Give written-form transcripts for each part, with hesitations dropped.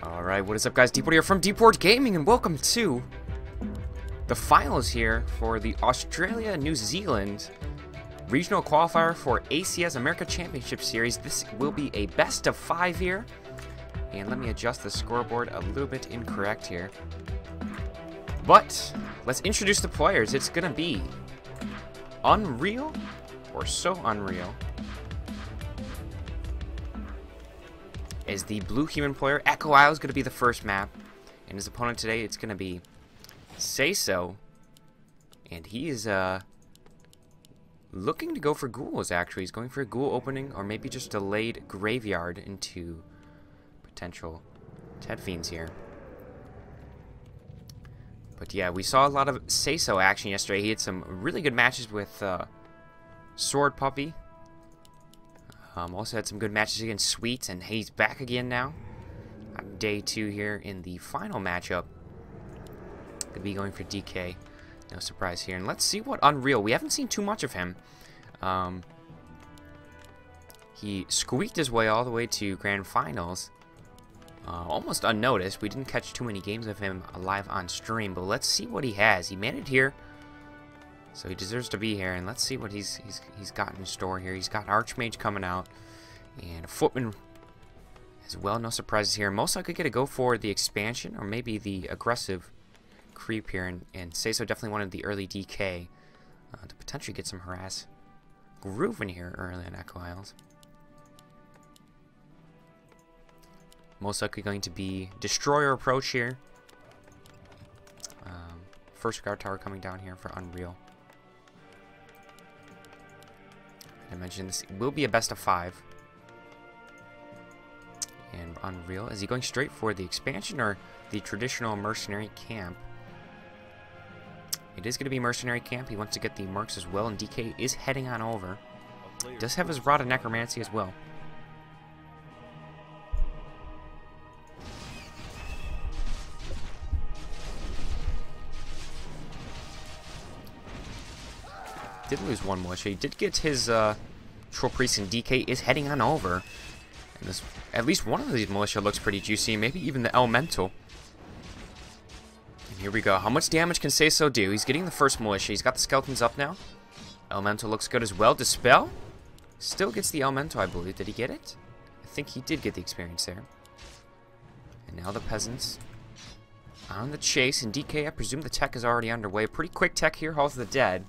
Alright, what is up guys? DPort here from DPortGaming, and welcome to the finals here for the Australia-New Zealand Regional Qualifier for ACS America Championship Series. This will be a best of 5 here. And let me adjust the scoreboard a little bit incorrect here. But let's introduce the players. It's going to be UnReal or So Unreal is the blue human player. Echo Isle is going to be the first map. And his opponent today, it's going to be SaysO. And he is looking to go for ghouls, actually. He's going for a ghoul opening or maybe just delayed graveyard into potential Ted Fiends here. But yeah, we saw a lot of SaysO action yesterday. He had some really good matches with Sword Puppy. Also had some good matches against Sweet, and he's back again now. On day 2 here in the final matchup. Could be going for DK. No surprise here. And let's see what UnReal. We haven't seen too much of him. He squeaked his way all the way to Grand Finals. Almost unnoticed. We didn't catch too many games of him live on stream, but let's see what he has. He made it here, so he deserves to be here. And let's see what he's got in store here. He's got Archmage coming out and a Footman as well. No surprises here. Most likely going to go for the expansion or maybe the aggressive creep here, and SaysO definitely wanted the early DK to potentially get some harass grooving here early on Echo Isles. Most likely going to be Destroyer approach here. First guard tower coming down here for UnReal. I mentioned this will be a best of 5. And UnReal, is he going straight for the expansion or the traditional mercenary camp? It is going to be mercenary camp. He wants to get the mercs as well, and DK is heading on over. Does have his Rod of Necromancy as well. Did lose one militia. He did get his Troll Priest, and DK is heading on over. And this, at least one of these militia looks pretty juicy. Maybe even the Elemental. And here we go. How much damage can SaysO do? He's getting the first militia. He's got the skeletons up now. Elemental looks good as well. Dispel. Still gets the Elemental, I believe. Did he get it? I think he did get the experience there. And now the peasants on the chase. And DK, I presume the tech is already underway. Pretty quick tech here. Halls of the Dead.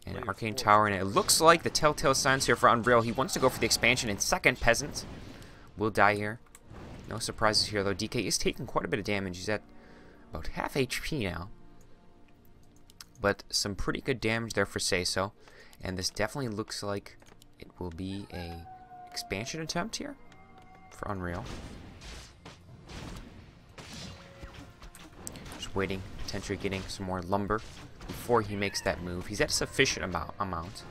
And Arcane Tower, and it looks like the telltale signs here for UnReal. He wants to go for the expansion in second. Peasant will die here. No surprises here, though. DK is taking quite a bit of damage. He's at about half HP now. But some pretty good damage there for SaysO. And this definitely looks like it will be a expansion attempt here for UnReal. Just waiting, potentially getting some more lumber before he makes that move. He's at a sufficient amount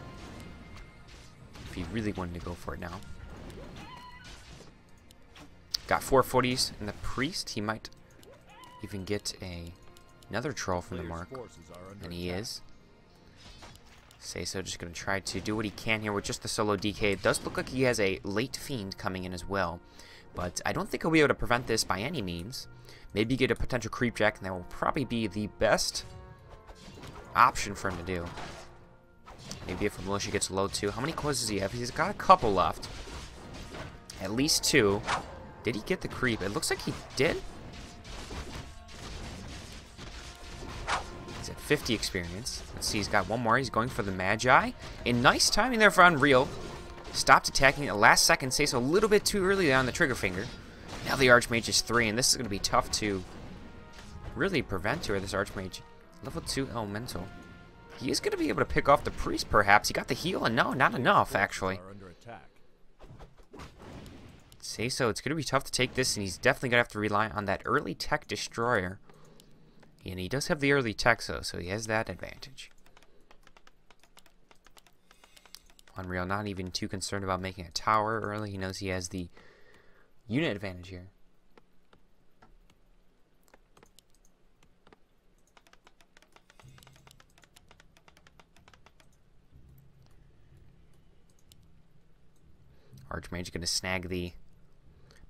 if he really wanted to go for it now. Got 4 footies in the priest. He might even get another troll from the mark, and he is. SaysO just going to try to do what he can here with just the solo DK. It does look like he has a late fiend coming in as well, but I don't think he'll be able to prevent this by any means. Maybe get a potential creep jack, and that will probably be the best option for him to do. Maybe if a militia gets low too. How many coins does he have? He's got a couple left. At least 2. Did he get the creep? It looks like he did. He's at 50 experience. Let's see, he's got one more. He's going for the Magi. And nice timing there for UnReal. Stopped attacking at the last second. SaysO a little bit too early on the trigger finger. Now the Archmage is 3, and this is going to be tough to really prevent here, this Archmage. Level 2 Elemental. He is going to be able to pick off the Priest, perhaps. He got the heal, and no, not enough, actually. SaysO, it's going to be tough to take this, and he's definitely going to have to rely on that early tech Destroyer. And he does have the early tech, so he has that advantage. UnReal not even too concerned about making a tower early. He knows he has the unit advantage here. Archmage going to snag the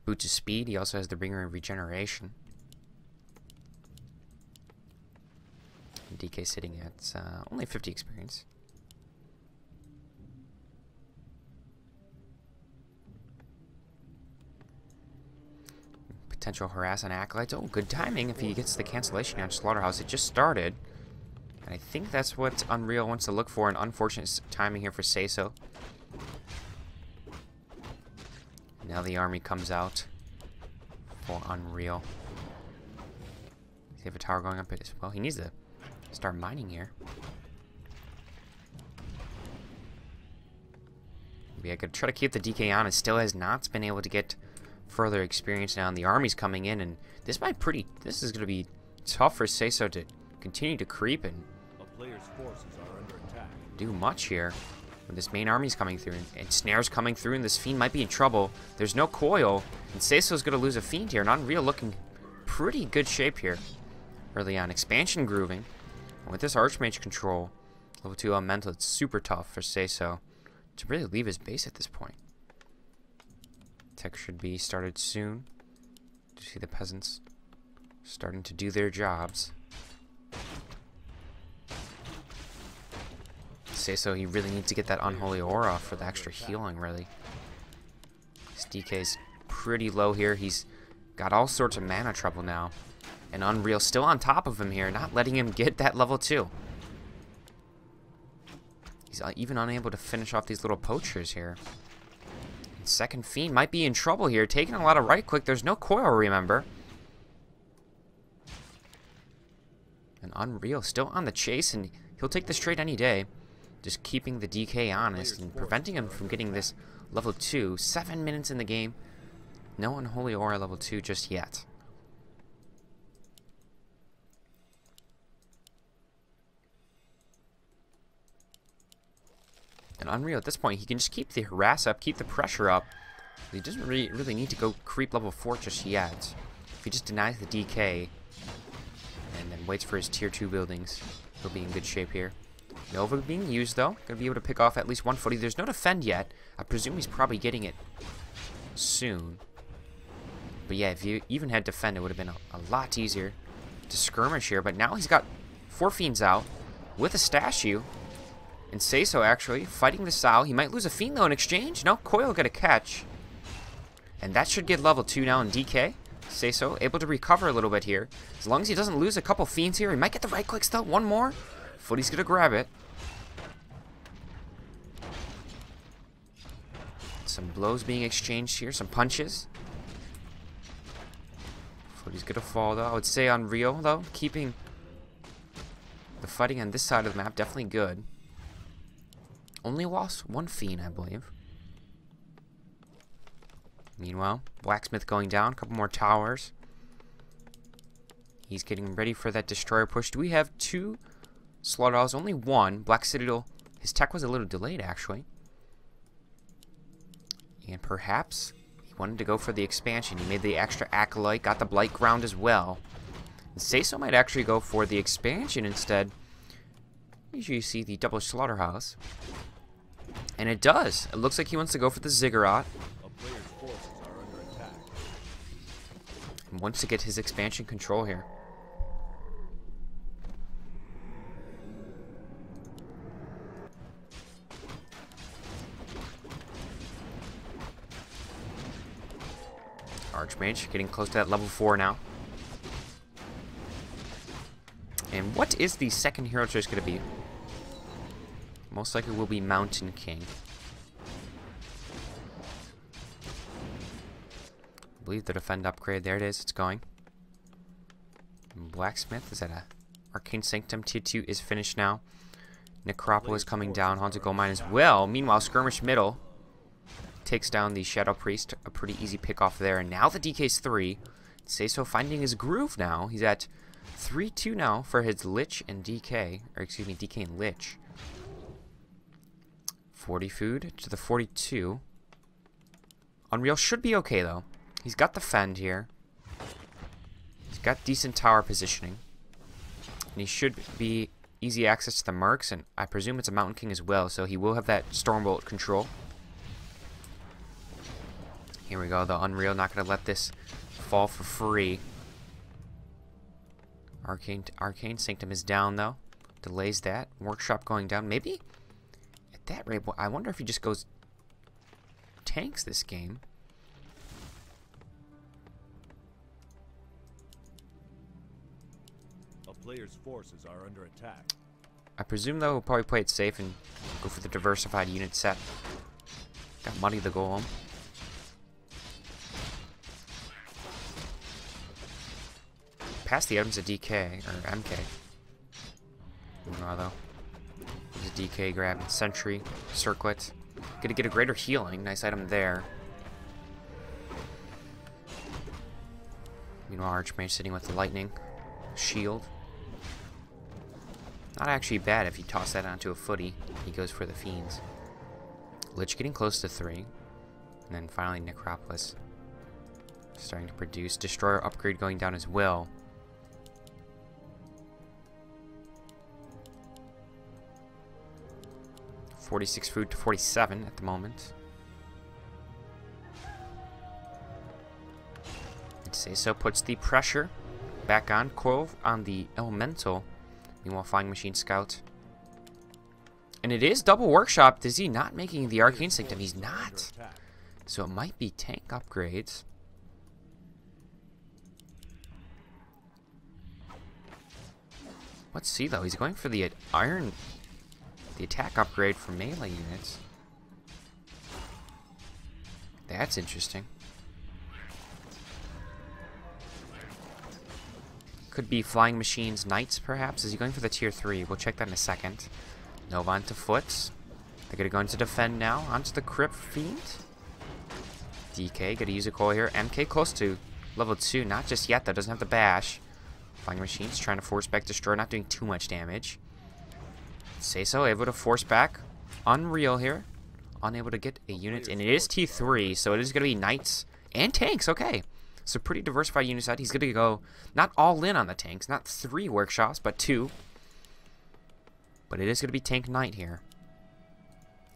Boots of Speed. He also has the Bringer of Regeneration. And DK sitting at only 50 experience. Potential harass on Acolytes. Oh, good timing if he gets the cancellation on Slaughterhouse. It just started. And I think that's what UnReal wants to look for. An unfortunate timing here for SaysO. Now the army comes out for UnReal. Does he have a tower going up as well? He needs to start mining here. Maybe I could try to keep the DK on. It still has not been able to get further experience now, and the army's coming in, and this is going to be tough for SaysO to continue to creep and do much here. When this main army's coming through, and Snare's coming through, and this Fiend might be in trouble. There's no coil, and SaysO's going to lose a Fiend here, and UnReal looking pretty good shape here early on. Expansion grooving, and with this Archmage control, level 2 elemental, it's super tough for SaysO to really leave his base at this point. Tech should be started soon. You see the peasants starting to do their jobs. SaysO, he really needs to get that Unholy Aura for the extra healing, really. His DK's pretty low here. He's got all sorts of mana trouble now. And UnReal still on top of him here, not letting him get that level 2. He's even unable to finish off these little poachers here. Second Fiend might be in trouble here, taking a lot of right click. There's no coil, remember. And UnReal still on the chase, and he'll take this trade any day. Just keeping the DK honest and preventing him from getting this level 2. 7 minutes in the game. No Unholy Aura level 2 just yet. And UnReal at this point, he can just keep the harass up, keep the pressure up. He doesn't really need to go creep level 4 just yet. If he just denies the DK and then waits for his tier 2 buildings, he'll be in good shape here. Nova being used though, gonna be able to pick off at least one footy. There's no defend yet. I presume he's probably getting it soon. But yeah, if you even had defend, it would have been a lot easier to skirmish here. But now he's got 4 Fiends out with a statue. And SaysO actually fighting the Sow. He might lose a Fiend though in exchange. No, Coil get a catch. And that should get level 2 now in DK. SaysO able to recover a little bit here. As long as he doesn't lose a couple Fiends here, he might get the right clicks though. One more. Footy's gonna grab it. Some blows being exchanged here. Some punches. Footy's gonna fall though. I would say UnReal though, keeping the fighting on this side of the map definitely good. Only lost 1 Fiend, I believe. Meanwhile, Blacksmith going down. A couple more towers. He's getting ready for that Destroyer push. Do we have 2 Slaughterhouse? Only 1. Black Citadel, his tech was a little delayed, actually. And perhaps he wanted to go for the expansion. He made the extra Acolyte, got the Blight Ground as well. And SaysO might actually go for the expansion instead. Usually you see the double Slaughterhouse. And it does. It looks like he wants to go for the Ziggurat. And wants to get his expansion control here. Archmage getting close to that level 4 now. And what is the second hero choice going to be? Most likely will be Mountain King. I believe the defend upgrade. There it is. It's going. And Blacksmith is at a Arcane Sanctum. Tier 2 is finished now. Necropolis coming down. Haunted Gold Mine as well. Meanwhile, Skirmish Middle takes down the Shadow Priest. A pretty easy pick off there. And now the DK's 3. SaysO finding his groove now. He's at 3-2 now for his Lich and DK. Or excuse me, DK and Lich. 40 food to the 42. UnReal should be okay though. He's got the fend here. He's got decent tower positioning. And he should be easy access to the Mercs, and I presume it's a Mountain King as well, so he will have that Stormbolt control. Here we go, the UnReal, not going to let this fall for free. Arcane Sanctum is down, though. Delays that. Workshop going down. Maybe at that rate, I wonder if he just goes tanks this game. A player's forces are under attack. I presume, though, he'll probably play it safe and go for the diversified unit set. Got Muddy the Golem. Pass the items to DK, or MK. Though. There's a DK grab. Sentry. Circlet. Gonna get a greater healing. Nice item there. Meanwhile, Archmage sitting with the lightning. Shield. Not actually bad if you toss that onto a footy. He goes for the Fiends. Lich getting close to 3. And then finally Necropolis. Starting to produce. Destroyer upgrade going down as well. $46 food to 47 at the moment. SaysO puts the pressure back on Coil on the Elemental. Meanwhile, Flying Machine Scout. And it is double workshop. Is he not making the Arcane Sanctum? He's not. So it might be tank upgrades. Let's see though. He's going for the iron. The attack upgrade for melee units. That's interesting. Could be Flying Machines Knights, perhaps. Is he going for the tier 3? We'll check that in a second. Nova onto Foot. They're going to go into defend now. Onto the Crypt Fiend. DK, going to use a coil here. MK close to level 2. Not just yet, though. Doesn't have the bash. Flying Machines trying to force back Destroy. Not doing too much damage. SaysO able to force back. UnReal here. Unable to get a unit. And it is T3, so it is going to be Knights and tanks. Okay. So pretty diversified unit set. He's going to go not all in on the tanks. Not 3 workshops, but 2. But it is going to be Tank Knight here.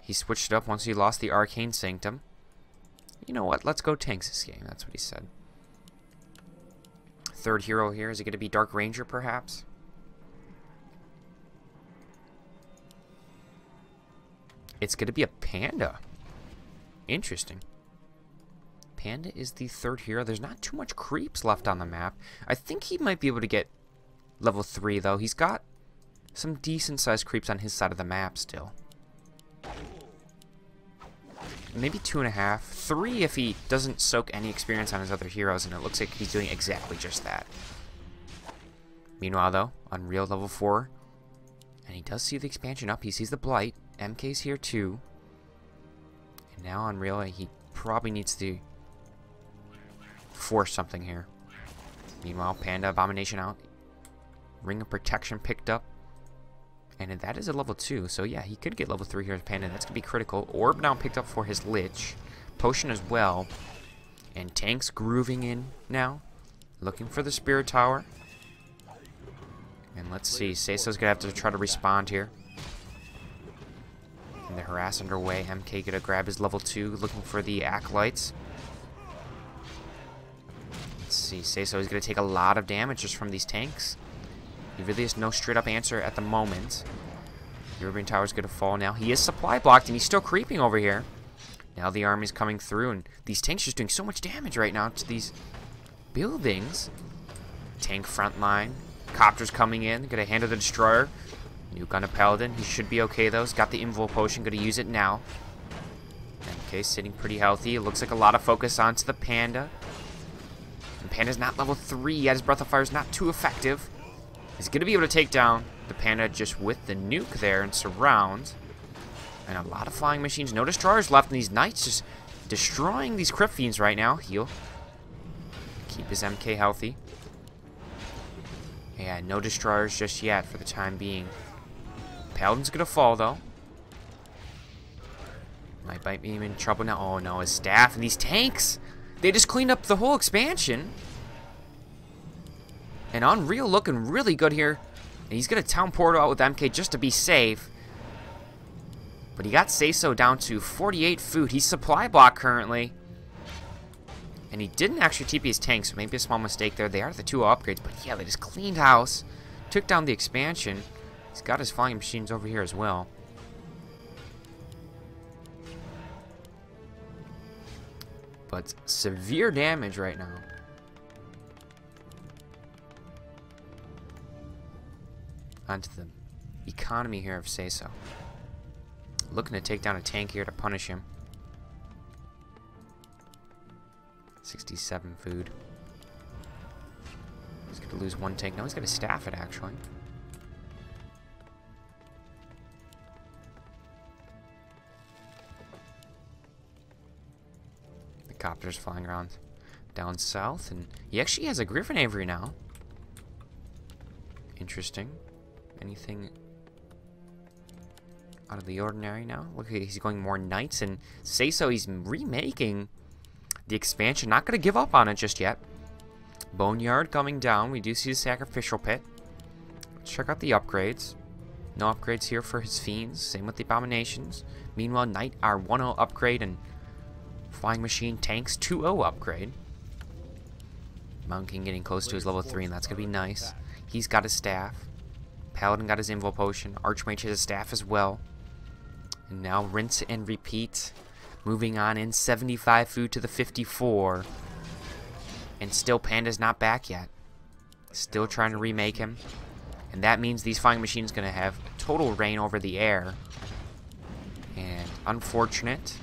He switched it up once he lost the Arcane Sanctum. You know what? Let's go tanks this game. That's what he said. Third hero here. Is it going to be Dark Ranger, perhaps? It's going to be a Panda. Interesting. Panda is the third hero. There's not too much creeps left on the map. I think he might be able to get level 3, though. He's got some decent-sized creeps on his side of the map still. Maybe 2.5. 3 if he doesn't soak any experience on his other heroes, and it looks like he's doing exactly just that. Meanwhile, though, UnReal level 4. And he does see the expansion up. He sees the Blight. MK's here, too. And now UnReal, he probably needs to force something here. Meanwhile, Panda Abomination out. Ring of Protection picked up. And that is a level 2. So yeah, he could get level 3 here as Panda. That's going to be critical. Orb now picked up for his Lich. Potion as well. And tanks grooving in now. Looking for the Spirit Tower. And let's see. SaysO's going to have to try to respond here. And the harass underway. MK going to grab his level 2. Looking for the Acolytes. Let's see. SaysO is going to take a lot of damage just from these tanks. He really has no straight up answer at the moment. European Tower is going to fall now. He is supply blocked and he's still creeping over here. Now the army's coming through and these tanks are just doing so much damage right now to these buildings. Tank front line. Copters coming in. Going to handle the Destroyer. Nuke on a Paladin. He should be okay though. He's got the Invul Potion. Going to use it now. MK sitting pretty healthy. It looks like a lot of focus onto the Panda. And Panda's not level 3 yet. His Breath of Fire is not too effective. He's going to be able to take down the Panda just with the nuke there and surround. And a lot of Flying Machines. No Destroyers left. And these Knights just destroying these Crypt Fiends right now. Heal. Keep his MK healthy. Yeah, no Destroyers just yet for the time being. Paladin's going to fall, though. Might be in trouble now. Oh, no. His staff and these tanks. They just cleaned up the whole expansion. And UnReal looking really good here. And he's going to Town Portal out with MK just to be safe. But he got SaysO down to 48 food. He's supply block currently. And he didn't actually TP his tank, so maybe a small mistake there. They are the 2 upgrades, but yeah, they just cleaned house. Took down the expansion. He's got his flying machines over here as well. But severe damage right now. Onto the economy here of SaysO. Looking to take down a tank here to punish him. 67 food. He's going to lose 1 tank. No, he's going to staff it, actually. The copter's flying around down south. And he actually has a Griffin Aviary now. Interesting. Anything out of the ordinary now? Look, he's going more knights. And SaysO, he's remaking the expansion. Not going to give up on it just yet. Boneyard coming down. We do see the sacrificial pit. Let's check out the upgrades. No upgrades here for his fiends. Same with the abominations. Meanwhile, knight our 1-0 upgrade and flying machine tanks 2-0 upgrade. Mountain King getting close to his level 3, and that's going to be nice. He's got his staff. Paladin got his Invo Potion. Archmage has a staff as well. And now rinse and repeat. Moving on in 75 food to the 54. And still Panda's not back yet. Still trying to remake him. And that means these flying machines going to have total reign over the air. And unfortunate.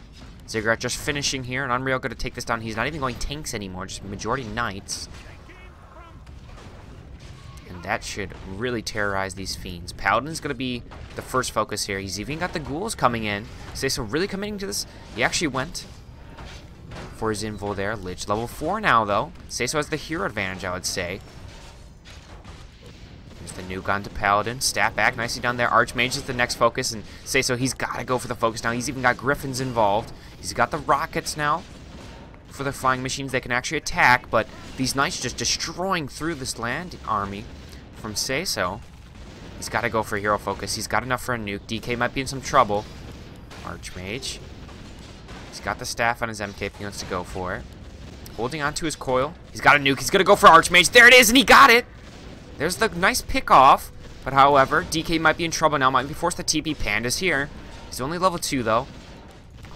Ziggurat just finishing here. And UnReal going to take this down. He's not even going tanks anymore. Just majority knights. And that should really terrorize these fiends. Paladin's going to be the first focus here. He's even got the ghouls coming in. SaysO really committing to this. He actually went for his Invo there. Lich level 4 now, though. SaysO has the hero advantage, I would say. There's the nuke onto Paladin. Stat back nicely down there. Archmage is the next focus. And SaysO, he's got to go for the focus now. He's even got Griffins involved. He's got the rockets now for the flying machines. They can actually attack. But these knights just destroying through this land army from SaysO. He's got to go for hero focus. He's got enough for a nuke. DK might be in some trouble. Archmage. He's got the staff on his MK if he wants to go for it. Holding on to his coil. He's got a nuke. He's going to go for Archmage. There it is, and he got it. There's the nice pick off. But however, DK might be in trouble now. Might be forced to TP. Panda's here. He's only level 2, though.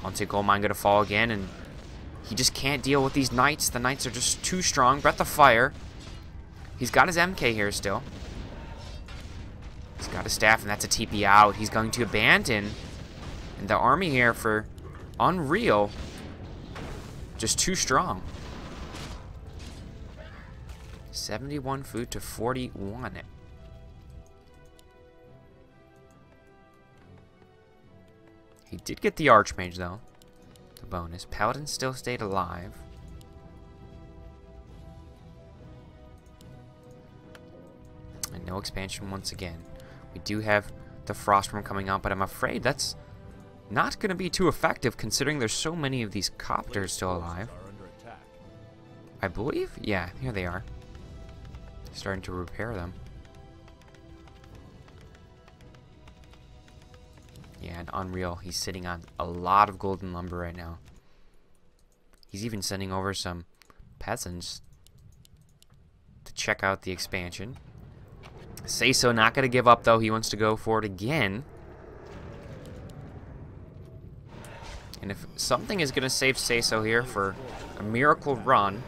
Haunted Gold Mine going to fall again, and he just can't deal with these knights. The knights are just too strong. Breath of Fire. He's got his MK here still. He's got a staff, and that's a TP out. He's going to abandon. And the army here for UnReal, just too strong. 71 food to 41. He did get the Archmage, though. The bonus. Paladin still stayed alive. And no expansion once again. We do have the Frostworm coming out, but I'm afraid that's not going to be too effective considering there's so many of these copters still alive. I believe? Yeah, here they are. Starting to repair them. Yeah, and UnReal, he's sitting on a lot of golden lumber right now. He's even sending over some peasants to check out the expansion. SaysO not going to give up, though. He wants to go for it again. And if something is going to save SaysO here for a miracle run,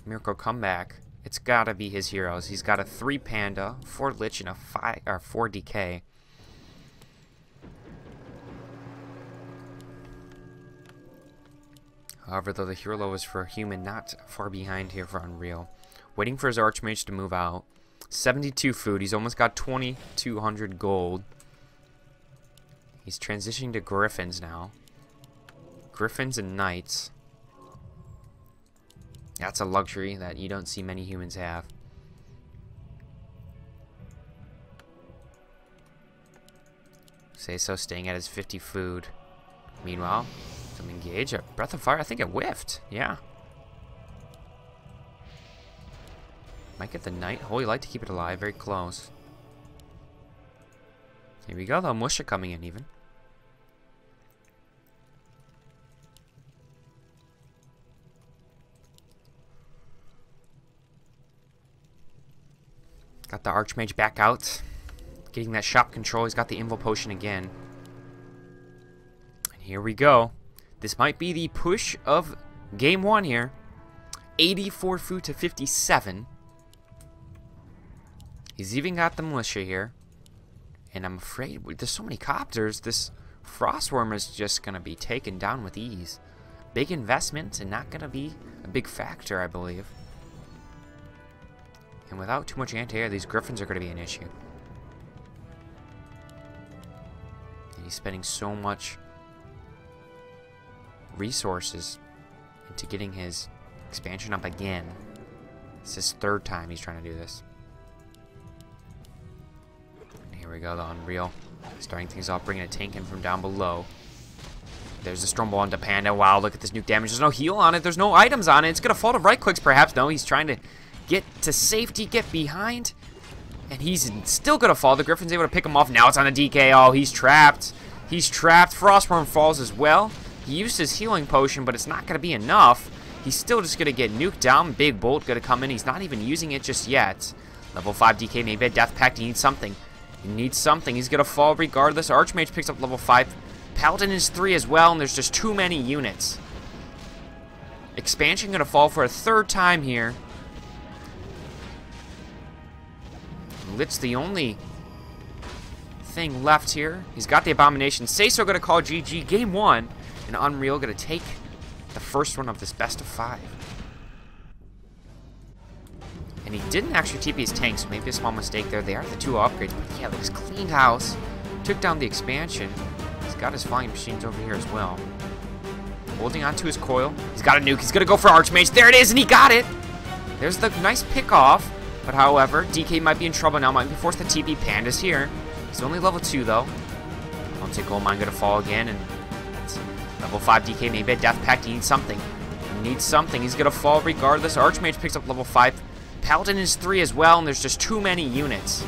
a miracle comeback, it's got to be his heroes. He's got a 3 Panda, 4 Lich, and a 4 DK. However, though, the hero level is for a human, not far behind here for UnReal. Waiting for his Archmage to move out. 72 food. He's almost got 2,200 gold. He's transitioning to Griffins now. Griffins and Knights. That's a luxury that you don't see many humans have. SaysO staying at his 50 food. Meanwhile, some engage. A Breath of Fire. I think it whiffed. Yeah. Might get the Knight. Holy Light to keep it alive. Very close. Here we go, though. Musha coming in even. Got the Archmage back out. Getting that shop control. He's got the Invul Potion again. And here we go. This might be the push of game 1 here. 84 food to 57. He's even got the militia here. And I'm afraid there's so many copters. This Frostworm is just going to be taken down with ease. Big investment and not going to be a big factor, I believe. And without too much anti-air, these Griffins are going to be an issue. And he's spending so much resources into getting his expansion up again. It's his 3rd time he's trying to do this. And here we go, the UnReal. Starting things off, bringing a tank in from down below. There's the Storm Ball into Panda. Wow, look at this nuke damage. There's no heal on it. There's no items on it. It's going to fall to right clicks, perhaps. No, he's trying to get to safety, get behind. And he's still going to fall. The Griffin's able to pick him off. Now it's on the DK. Oh, he's trapped. He's trapped. Frostworm falls as well. He used his healing potion, but it's not going to be enough. He's still just going to get nuked down. Big Bolt going to come in. He's not even using it just yet. Level 5 DK, maybe a Death Pact. He needs something. He needs something. He's going to fall regardless. Archmage picks up level 5. Paladin is 3 as well, and there's just too many units. Expansion going to fall for a 3rd time here. Lit's the only thing left here. He's got the Abomination. SaysO going to call GG. Game 1. And UnReal going to take the first one of this best of 5. And he didn't actually TP his tank, so maybe a small mistake there. They are the 2 upgrades, but yeah, they just cleaned house. Took down the expansion. He's got his flying machines over here as well. Holding on to his coil. He's got a nuke. He's going to go for Archmage. There it is, and he got it. There's the nice pick off. But however, DK might be in trouble now. Might be forced to TP. Panda's here. He's only level 2 though. Haunted Gold Mine going to fall again, and that's level 5 DK. Maybe a Death Pact. He needs something. He needs something. He's going to fall regardless. Archmage picks up level 5. Paladin is 3 as well, and there's just too many units.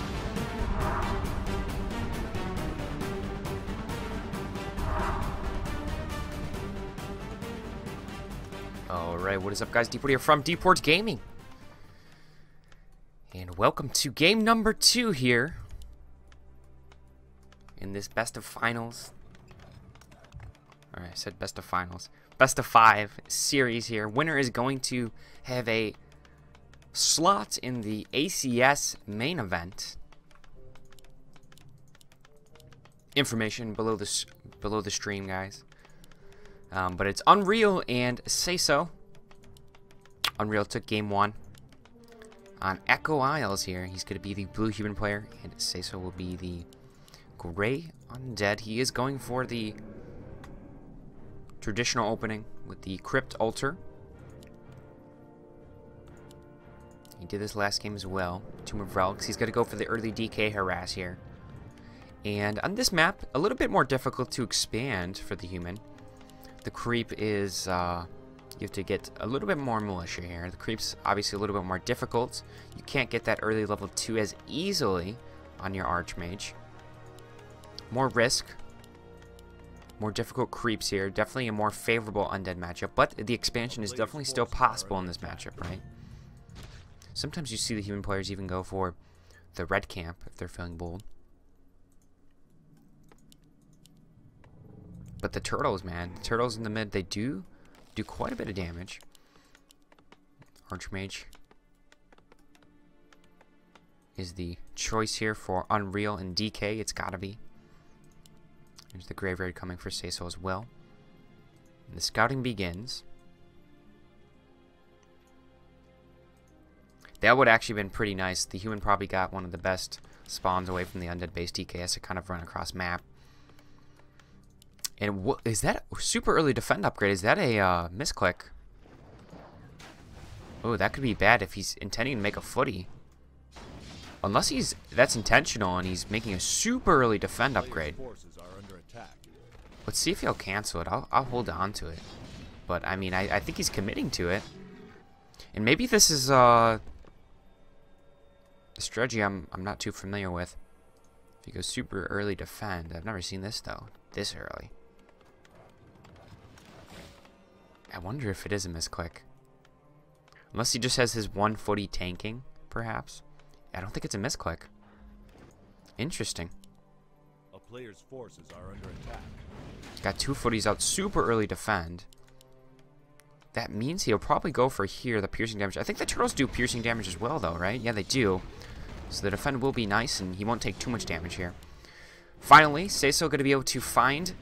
Alright, what is up guys? DPort here from DPortGaming. And welcome to game number 2 here. In this best of finals. Alright, I said best of finals. Best of 5 series here. Winner is going to have a slot in the ACS main event. Information below the stream, guys. But it's UnReal and SaysO. UnReal took game 1 on Echo Isles here. He's going to be the blue human player, and SaysO will be the gray undead. He is going for the traditional opening with the Crypt Altar. He did this last game as well. Tomb of Relics. He's going to go for the early DK harass here. And on this map, a little bit more difficult to expand for the human. The creep is, you have to get a little bit more militia here. The creep's obviously a little bit more difficult. You can't get that early level 2 as easily on your Archmage. More risk. More difficult creeps here. Definitely a more favorable undead matchup. But the expansion is definitely still possible in this matchup, right? Sometimes you see the human players even go for the red camp if they're feeling bold. But the turtles, man. The turtles in the mid, they do quite a bit of damage. Archmage is the choice here for UnReal and DK. It's gotta be. There's the graveyard coming for SaysO as well. And the scouting begins. That would actually been pretty nice. The human probably got one of the best spawns away from the undead base. DK has to kind of run across map. And what is that? Super early defend upgrade. Is that a misclick? Oh, that could be bad if he's intending to make a footy. Unless that's intentional and he's making a super early defend upgrade. Let's see if he'll cancel it. I'll hold on to it. But I mean, I think he's committing to it. And maybe this is a strategy I'm not too familiar with. If he goes super early defend. I've never seen this though. This early. I wonder if it is a misclick. Unless he just has his 1 footy tanking, perhaps. I don't think it's a misclick. Interesting. A player's forces are under attack. Got 2 footies out, super early defend. That means he'll probably go for here, the piercing damage. I think the turtles do piercing damage as well, though, right? Yeah, they do. So the defend will be nice, and he won't take too much damage here. Finally, SaysO going to be able to find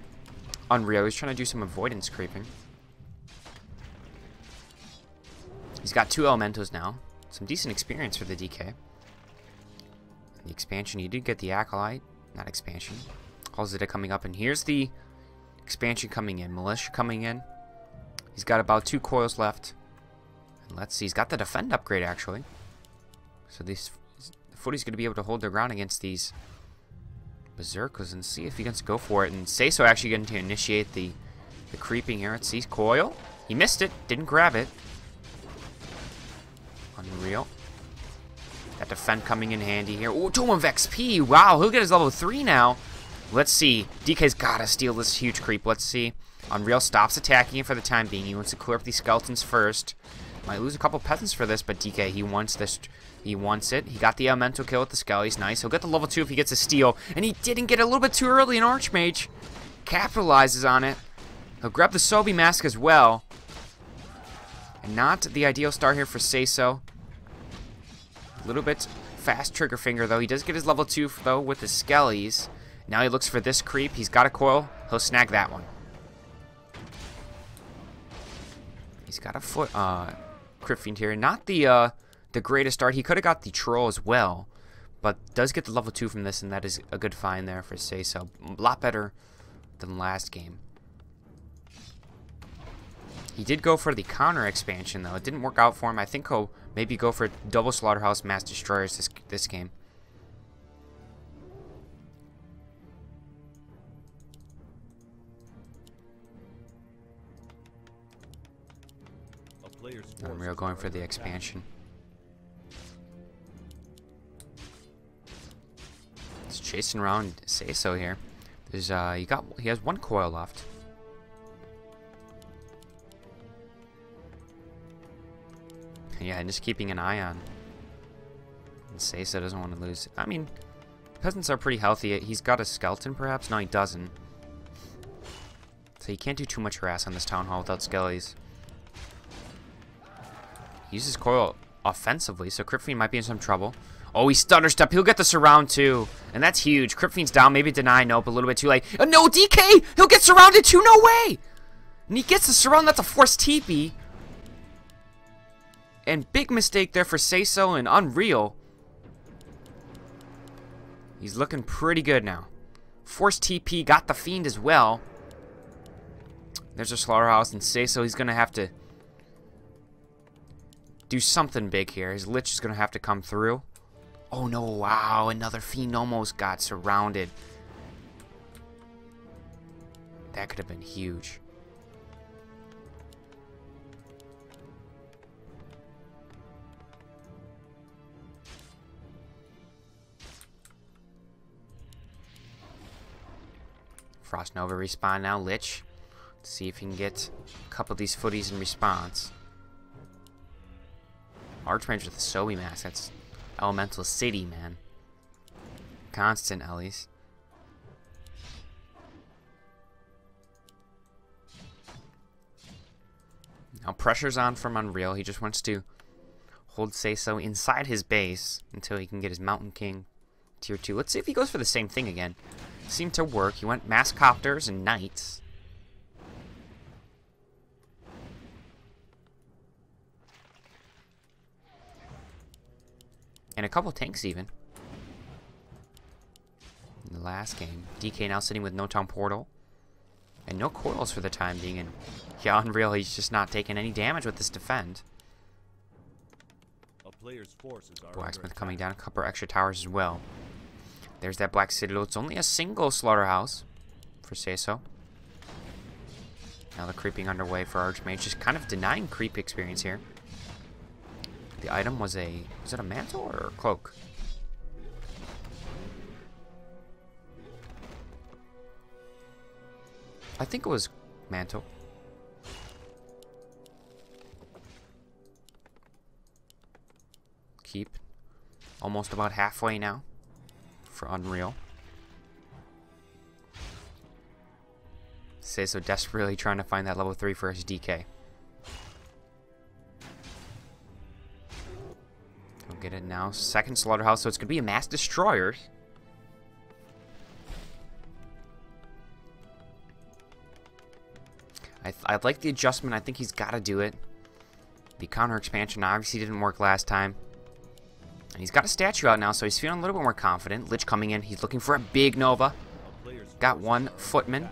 UnReal. He's trying to do some avoidance creeping. He's got 2 elementals now. Some decent experience for the DK. The expansion, he did get the Acolyte. Not expansion. Halsita coming up, and here's the expansion coming in. Militia coming in. He's got about 2 coils left. And let's see, he's got the defend upgrade, actually. So the footy's going to be able to hold their ground against these berserkers and see if he gets to go for it. And SaysO actually going to initiate the creeping here. Let's see, coil. He missed it, didn't grab it. UnReal. That defend coming in handy here. Oh, 2 of XP. Wow, he'll get his level 3 now. Let's see. DK's got to steal this huge creep. Let's see. UnReal stops attacking it for the time being. He wants to clear up these skeletons first. Might lose a couple peasants for this, but DK, he wants this. He wants it. He got the elemental kill with the skellies. Nice. He'll get the level 2 if he gets a steal. And he didn't get it a little bit too early. An Archmage capitalizes on it. He'll grab the Sobi mask as well. And not the ideal start here for SaysO. A little bit fast trigger finger, though. He does get his level 2, though, with the skellies. Now he looks for this creep. He's got a coil. He'll snag that one. He's got a foot, Crypt Fiend here. Not the greatest start. He could have got the Troll as well, but does get the level 2 from this, and that is a good find there for SaysO. A lot better than last game. He did go for the counter expansion, though. It didn't work out for him. I think he'll maybe go for double Slaughterhouse Mass Destroyers this game. UnReal going for the expansion. He's chasing around SaysO here. There's he has 1 coil left. Yeah, and just keeping an eye on. And SaysO doesn't want to lose. I mean, peasants are pretty healthy. He's got a skeleton, perhaps? No, he doesn't. So he can't do too much harass on this town hall without skellies. He uses coil offensively, so Crypt Fiend might be in some trouble. Oh, he stutter step. He'll get the surround too, and that's huge. Crypt Fiend's down. Maybe deny. Nope, a little bit too late. No, DK. He'll get surrounded too. No way. And he gets the surround. That's a forced TP. And big mistake there for SaysO and UnReal. He's looking pretty good now. Forced TP. Got the Fiend as well. There's a Slaughterhouse, and SaysO, he's gonna have to do something big here. His Lich is going to have to come through. Oh no, wow, another Fiend almost got surrounded. That could have been huge. Frost Nova respawn now, Lich. Let's see if he can get a couple of these footies in response. Archmage with the Sobi mask. That's Elemental City, man. Constant Ellies. Now pressure's on from UnReal. He just wants to hold SaysO inside his base until he can get his Mountain King tier 2. Let's see if he goes for the same thing again. Seemed to work. He went Mass Copters and Knights. And a couple tanks even. In the last game. DK now sitting with no town portal. And no coils for the time being. And yeah, UnReal, he's just not taking any damage with this defend. Blacksmith coming down. A couple extra towers as well. There's that Black Citadel. It's only a single Slaughterhouse for SaysO. Now the creeping underway for Archmage. Just kind of denying creep experience here. The item was it a mantle or a cloak? I think it was mantle. Keep. Almost about halfway now for UnReal. SaysO desperately trying to find that level 3 for his DK. Go get it now. Second slaughterhouse, so it's going to be a mass destroyer. I like the adjustment. I think he's got to do it. The counter expansion obviously didn't work last time. And he's got a statue out now, so he's feeling a little bit more confident. Lich coming in. He's looking for a big Nova. Got one footman.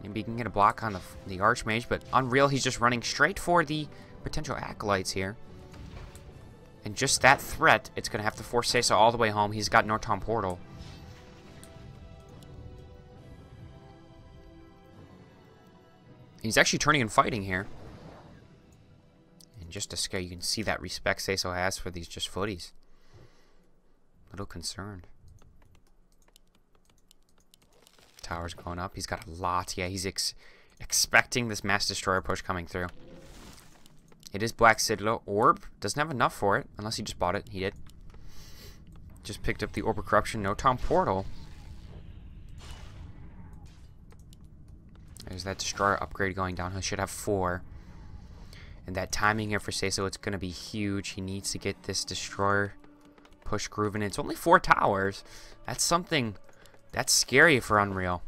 Maybe he can get a block on the Archmage, but UnReal, he's just running straight for the potential Acolytes here. And just that threat, it's going to have to force SaysO all the way home. He's got Norton Portal. He's actually turning and fighting here. And just to scare, you can see that respect SaysO has for these just footies. A little concerned. Tower's going up. He's got a lot. Yeah, he's expecting this Mass Destroyer push coming through. It is Black Citadel. Orb doesn't have enough for it, unless he just bought it. He did. Just picked up the Orb of Corruption. No Tom Portal. There's that Destroyer upgrade going down. He should have 4. And that timing here for SaysO, it's going to be huge. He needs to get this Destroyer push grooving. It's only 4 towers. That's something that's scary for UnReal.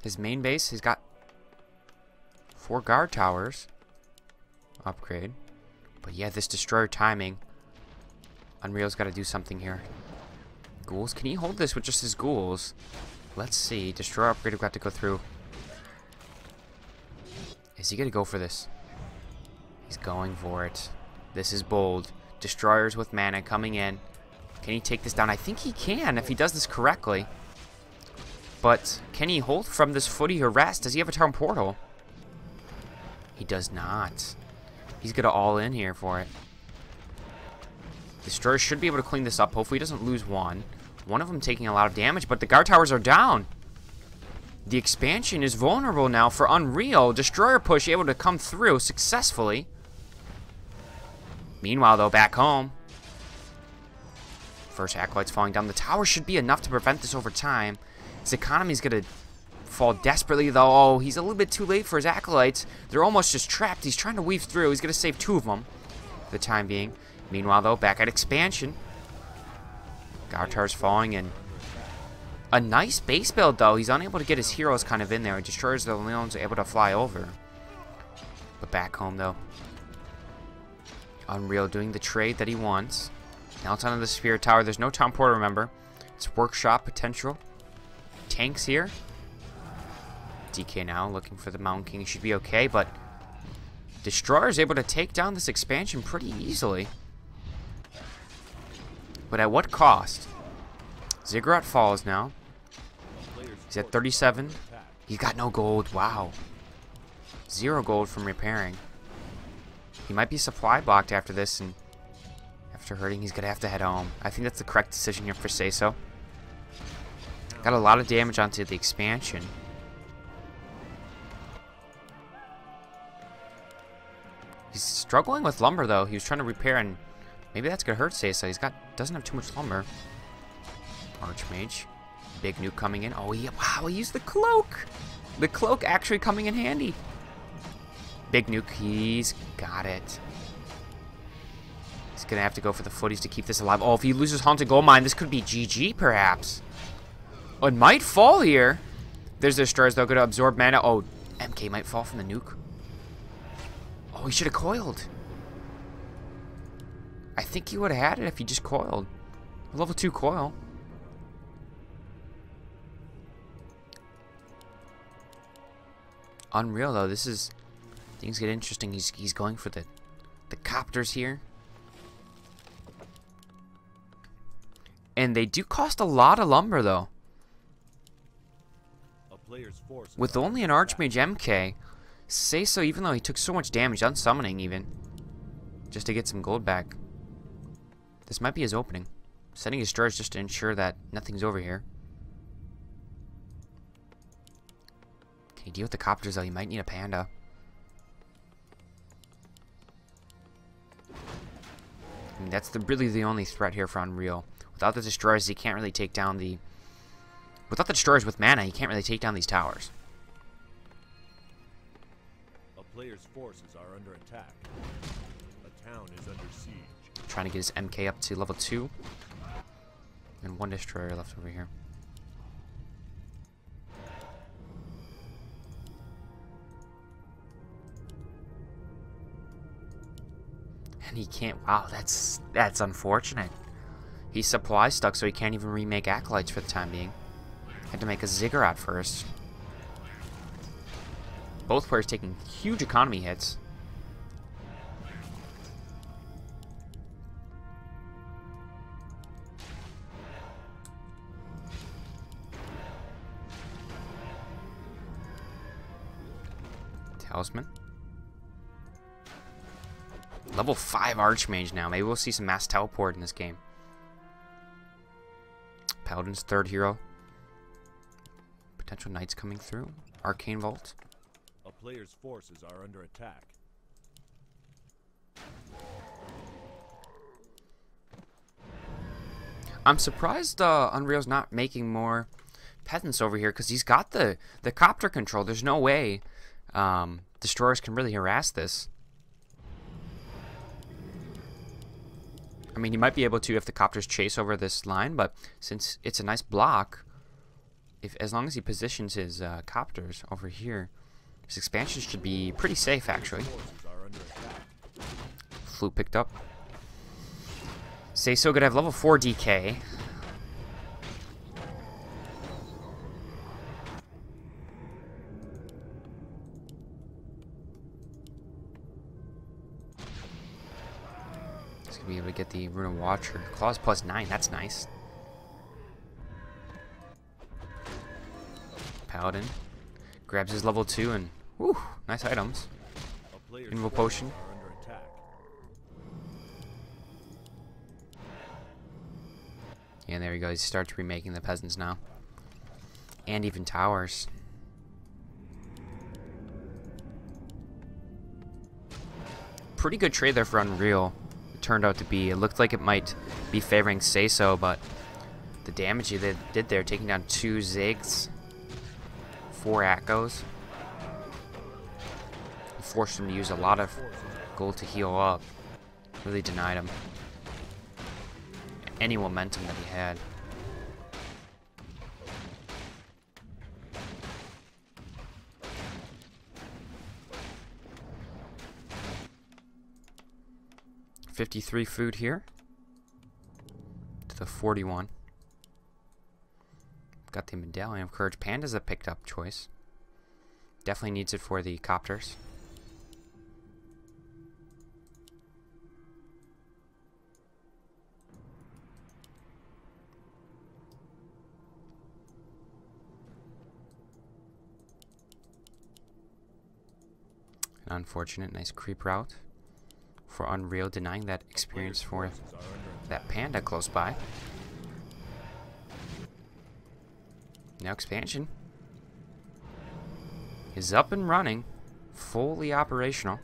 His main base, he's got 4 guard towers. Upgrade. But yeah, this Destroyer timing. UnReal's got to do something here. Ghouls? Can he hold this with just his ghouls? Let's see. Destroyer upgrade, we've got to go through. Is he going to go for this? He's going for it. This is bold. Destroyers with mana coming in. Can he take this down? I think he can if he does this correctly. But can he hold from this footy harass? Does he have a Town Portal? He does not. He's going to all in here for it. Destroyer should be able to clean this up. Hopefully he doesn't lose one. One of them taking a lot of damage, but the guard towers are down. The expansion is vulnerable now for UnReal. Destroyer push able to come through successfully. Meanwhile, though, back home. First Acolyte's falling down. The tower should be enough to prevent this over time. His economy's going to fall desperately, though. Oh, he's a little bit too late for his Acolytes. They're almost just trapped. He's trying to weave through. He's going to save 2 of them for the time being. Meanwhile, though, back at expansion. Guard tower's falling in. A nice base build, though. He's unable to get his heroes kind of in there. Destroyers the only ones able to fly over. But back home, though. UnReal doing the trade that he wants. Now it's onto the Spirit Tower. There's no Town Portal, remember. It's Workshop potential. Tanks here. DK now looking for the Mountain King. He should be okay, but Destroyer is able to take down this expansion pretty easily. But at what cost? Ziggurat falls now. He's at 37. He's got no gold. Wow. 0 gold from repairing. He might be supply blocked after this, and after hurting, he's going to have to head home. I think that's the correct decision here for SaysO. Got a lot of damage onto the expansion. He's struggling with lumber, though. He was trying to repair, and maybe that's going to hurt SaysO. Doesn't have too much lumber. Archmage. Big nuke coming in. Oh, yeah. Wow, he used the cloak. The cloak actually coming in handy. Big nuke. He's got it. He's going to have to go for the footies to keep this alive. Oh, if he loses Haunted Gold Mine, this could be GG, perhaps. Oh, it might fall here. There's the Destroyers, though. Going to absorb mana. Oh, MK might fall from the nuke. Oh, he should have coiled. I think he would have had it if he just coiled. A level 2 coil. UnReal, though. This is... Things get interesting. He's going for the copters here. And they do cost a lot of lumber, though. With only an Archmage MK, SaysO, even though he took so much damage, unsummoning even, just to get some gold back, this might be his opening. Setting his Destroyers just to ensure that nothing's over here. Can he deal with the copters, though? He might need a panda. I mean, that's really the only threat here for Unreal. Without the destroyers, he can't really take down the... Without the destroyers with mana, he can't really take down these towers. A player's forces are under attack. A town is under siege. Trying to get his MK up to level 2. And 1 destroyer left over here. And he can't... Wow, that's unfortunate. He's supply stuck, so he can't even remake Acolytes for the time being. Had to make a Ziggurat first. Both players taking huge economy hits. Talisman. Level 5 Archmage now. Maybe we'll see some mass teleport in this game. Paladin's third hero. Potential knights coming through. Arcane Vault. A player's forces are under attack. I'm surprised Unreal's not making more peasants over here, because he's got the copter control. There's no way destroyers can really harass this. I mean, he might be able to if the copters chase over this line, but since it's a nice block, as long as he positions his copters over here, his expansion should be pretty safe, actually. Flute picked up. SaysO gonna have level 4 DK. Be able to get the Rune of Watcher. Claws plus 9, that's nice. Paladin grabs his level 2 and whew, nice items. Invul Potion. Yeah, there he goes. He starts remaking the peasants now. And even towers. Pretty good trade there for Unreal. Turned out to be. It looked like it might be favoring SaysO, but the damage he did there, taking down 2 Zigs, 4 Echoes, forced him to use a lot of gold to heal up. Really denied him any momentum that he had. $53 food here to the 41. Got the Medallion of Courage. Panda's a picked up choice. Definitely needs it for the copters. An unfortunate nice creep route for Unreal, denying that experience for that Panda close by. Now expansion is up and running, fully operational.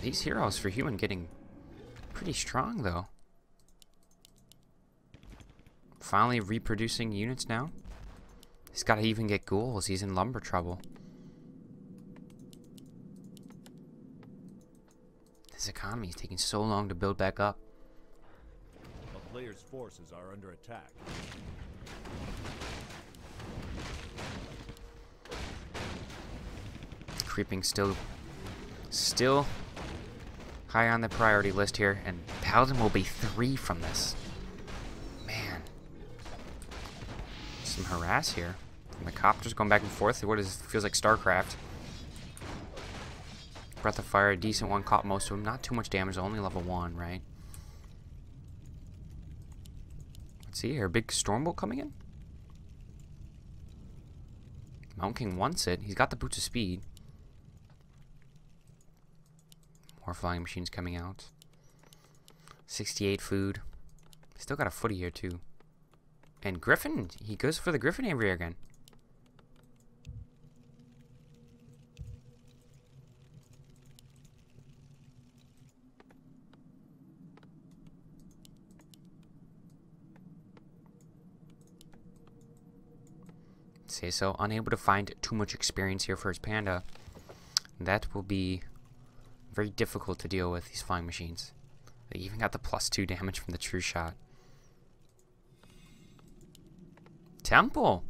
These heroes for human getting pretty strong though. Finally reproducing units now. He's got to even get ghouls. He's in lumber trouble. His economy is taking so long to build back up. A player's forces are under attack. Creeping still high on the priority list here, and Paladin will be 3 from this. Man. Some harass here. And the copters going back and forth. Feels like StarCraft. Breath of Fire, a decent one, caught most of them. Not too much damage, only level 1, right? Let's see here, big Stormbolt coming in. Mountain King wants it. He's got the Boots of Speed. More flying machines coming out. 68 food. Still got a footy here too. And Griffin, he goes for the Griffin Avery again. SaysO unable to find too much experience here for his Panda. That will be very difficult to deal with, these flying machines. They even got the +2 damage from the true shot. Temple!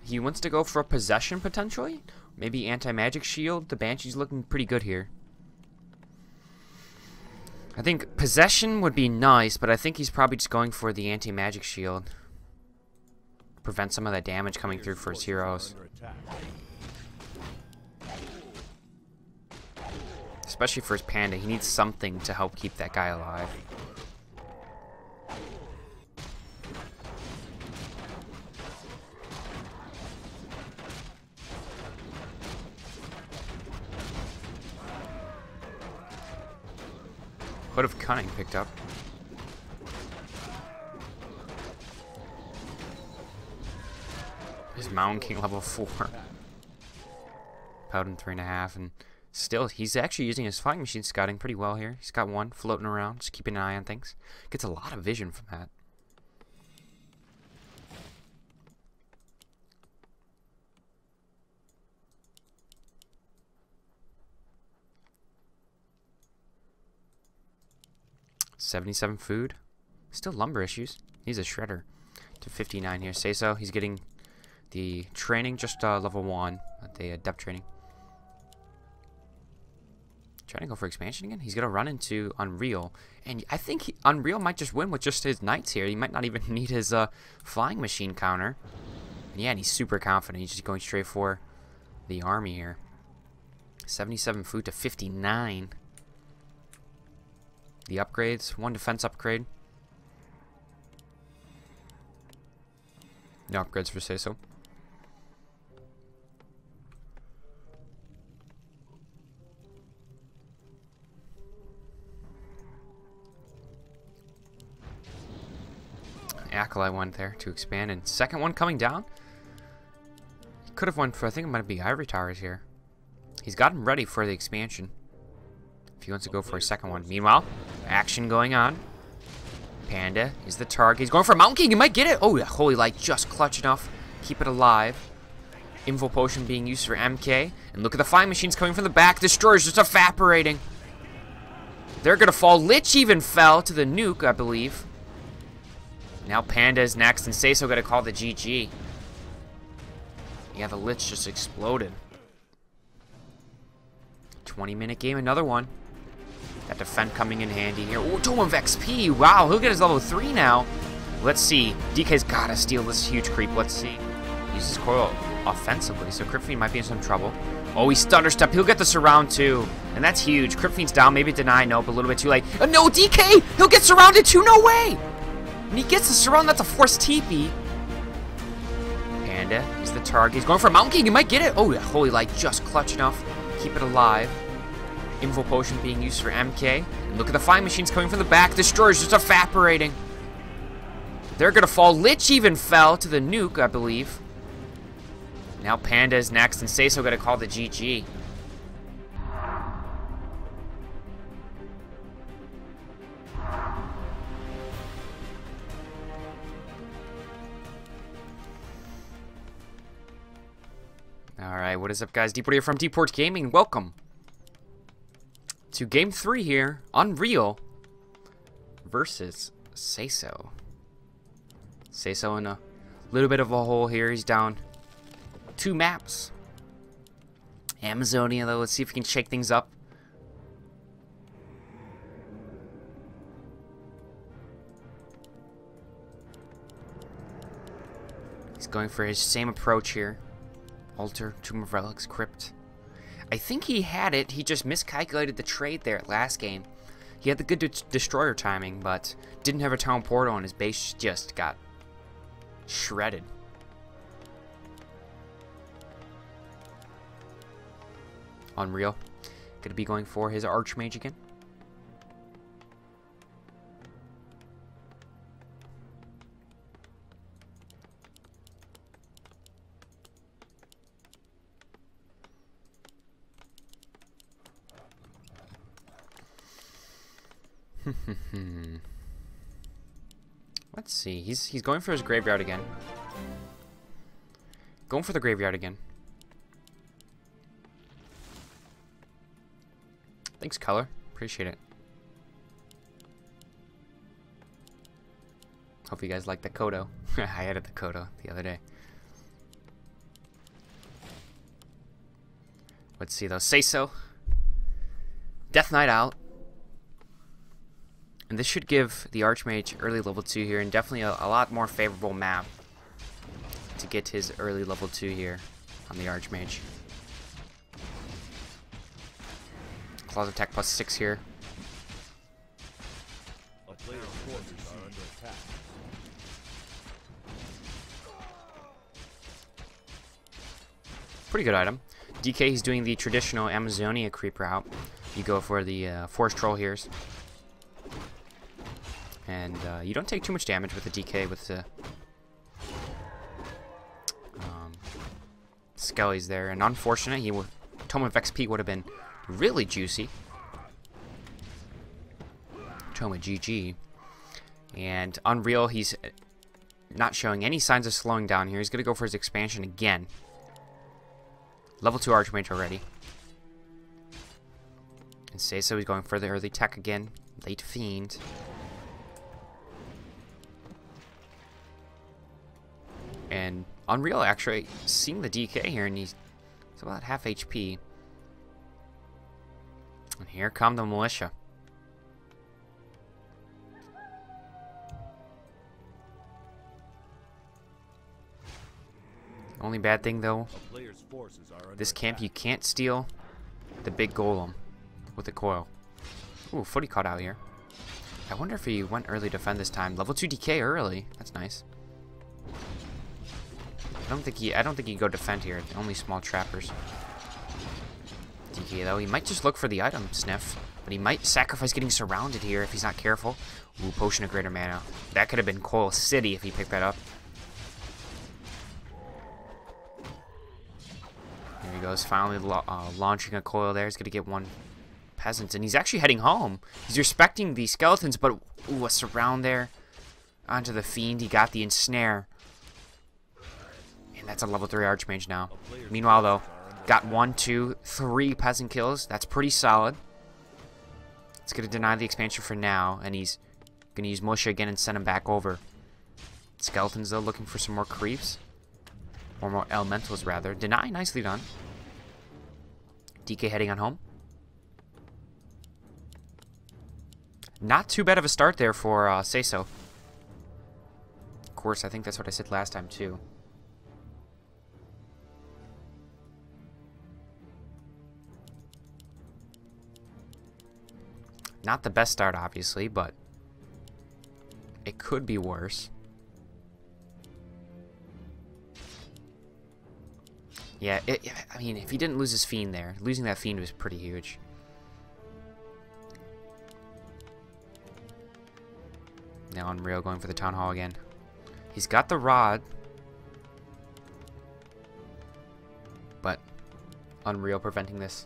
He wants to go for a possession, potentially? Maybe anti-magic shield? The Banshee's looking pretty good here. I think possession would be nice, but I think he's probably just going for the anti-magic shield. Prevent some of that damage coming through for his heroes. Especially for his Panda, he needs something to help keep that guy alive. Hood of Cunning picked up. His Mountain King level 4. Paladin 3.5, and still, he's actually using his flying machine scouting pretty well here. He's got one floating around, just keeping an eye on things. Gets a lot of vision from that. $77 food. Still lumber issues. He's a shredder. To 59 here. SaysO, he's getting the training, just level 1. The depth training. Trying to go for expansion again. He's going to run into UnReal. And I think UnReal might just win with just his knights here. He might not even need his flying machine counter. And yeah, and he's super confident. He's just going straight for the army here. 77 food to 59. The upgrades. One defense upgrade. No upgrades for SaysO. Acolyte went there to expand, and second one coming down. He could have went for, I think it might be Ivory Towers here. He's got him ready for the expansion if he wants to go for a second one. Meanwhile, action going on. Panda is the target. He's going for a Mountain King. He might get it. Oh, the Holy Light just clutch enough. Keep it alive. Info Potion being used for MK. And look at the flying machines coming from the back. Destroyers just evaporating. They're going to fall. Lich even fell to the nuke, I believe. Now Panda is next, and SaysO got to call the GG. Yeah, the Lich just exploded. 20-minute game, another one. That defend coming in handy here. Oh, 2 of XP. Wow, he'll get his level 3 now. Let's see. DK's got to steal this huge creep. Let's see. Uses coil offensively, so Crypt Fiend might be in some trouble. Oh, he's Thunder Step. He'll get the surround too. And that's huge. Crypt Fiend's down. Maybe deny. Nope, a little bit too late. No, DK! He'll get surrounded too. No way! And he gets the surround. That's a forced TP. Panda is the target. He's going for a Mountain King. He might get it. Oh, the Holy Light just clutch enough. Keep it alive. Info Potion being used for MK. And look at the flying machines coming from the back. Destroyers just evaporating. They're going to fall. Lich even fell to the nuke, I believe. Now Panda is next, and SaysO got to call the GG. Alright, what is up, guys? DPort here from DPortGaming. Welcome to Game 3 here. UnReal versus SaysO. SaysO in a little bit of a hole here. He's down 2 maps. Amazonia, though. Let's see if we can shake things up. He's going for his same approach here. Altar, Tomb of Relics, Crypt. I think he had it. He just miscalculated the trade there at last game. He had the good destroyer timing, but didn't have a town portal, and his base just got shredded. UnReal. Gonna be going for his Archmage again. Let's see. He's going for his graveyard again. Going for the graveyard again. Thanks, Color. Appreciate it. Hope you guys like the Kodo. I added the Kodo the other day. Let's see though. SaysO. Death Knight out. And this should give the Archmage early level 2 here, and definitely a lot more favorable map to get his early level 2 here on the Archmage. Claws attack +6 here. A player's forces are under attack. Pretty good item. DK, he's doing the traditional Amazonia creep route. You go for the Forest Troll here. And you don't take too much damage with the DK with the Skellies there. And unfortunate, Tome of XP would have been really juicy. Tome GG. And UnReal, he's not showing any signs of slowing down here. He's going to go for his expansion again. Level 2 Archmage already. And SaysO, he's going for the early tech again. Late Fiend. And UnReal actually seeing the DK here, and he's about half HP. And here come the Militia. Only bad thing though, this camp you can't steal the big golem with the coil. Ooh, footy caught out here. I wonder if he went early defend this time. Level 2 DK early. That's nice. I don't think he go defend here. Only small trappers. DK though, he might just look for the item sniff, but he might sacrifice getting surrounded here if he's not careful. Ooh, Potion of Greater Mana. That could have been Coil City if he picked that up. There he goes, finally launching a coil there. He's going to get one peasant, and he's actually heading home. He's respecting the skeletons, but ooh, a surround there onto the Fiend. He got the ensnare. And that's a level 3 Archmage now. Meanwhile, though, got 1, 2, 3 peasant kills. That's pretty solid. It's going to deny the expansion for now, and he's going to use Militia again and send him back over. Skeletons, though, looking for some more creeps. Or more elementals, rather. Deny, nicely done. DK heading on home. Not too bad of a start there for SaysO. Of course, I think that's what I said last time, too. Not the best start, obviously, but it could be worse. Yeah, I mean, if he didn't lose his Fiend there, losing that Fiend was pretty huge. Now UnReal going for the Town Hall again. He's got the Rod. But UnReal preventing this.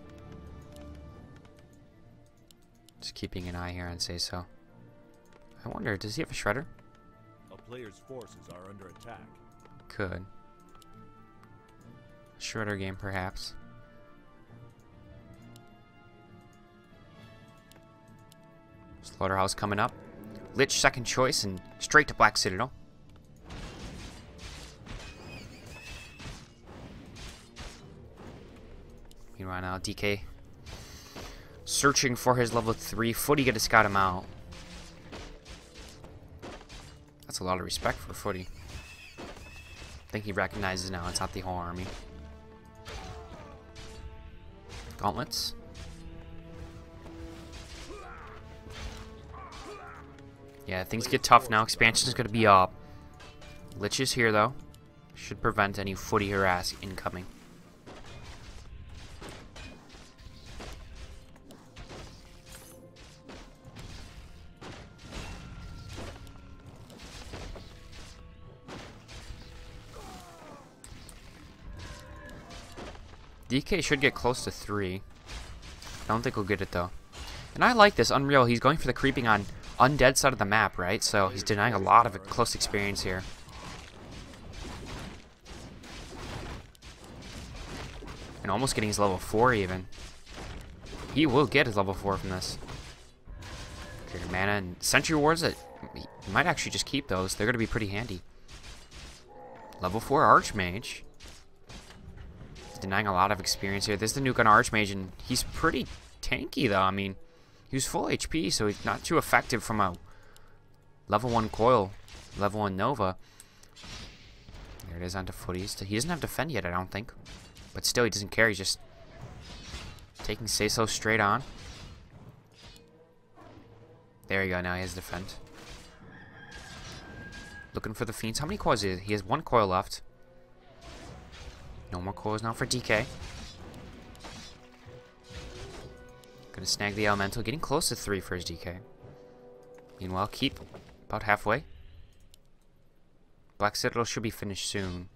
Just keeping an eye here on SaysO. I wonder, does he have a Shredder? A player's forces are under attack. Could. Shredder game, perhaps. Slaughterhouse coming up. Lich second choice and straight to Black Citadel. Meanwhile now, DK searching for his level 3. Footy got to scout him out. That's a lot of respect for Footy. I think he recognizes now it's not the whole army. Gauntlets. Yeah, things get tough now. Expansion is going to be up. Lich is here, though. Should prevent any Footy harass incoming. DK should get close to 3. I don't think he'll get it, though. And I like this. UnReal, he's going for the creeping on undead side of the map, right? So he's denying a lot of close experience here. And almost getting his level 4 even. He will get his level 4 from this. Greater mana and Sentry Wards that he might actually just keep those. They're going to be pretty handy. Level 4 Archmage. He's denying a lot of experience here. This is the nuke on Archmage, and he's pretty tanky though. I mean, he was full HP, so he's not too effective from a level 1 coil, level 1 Nova. There it is onto footies. He doesn't have defend yet, I don't think. But still, he doesn't care. He's just taking SaysO straight on. There you go. Now he has defend. Looking for the Fiends. How many coils is he? He has 1 coil left. No more coils now for DK. Gonna snag the Elemental. Getting close to 3 for his DK. Meanwhile, keep about halfway. Black Citadel should be finished soon.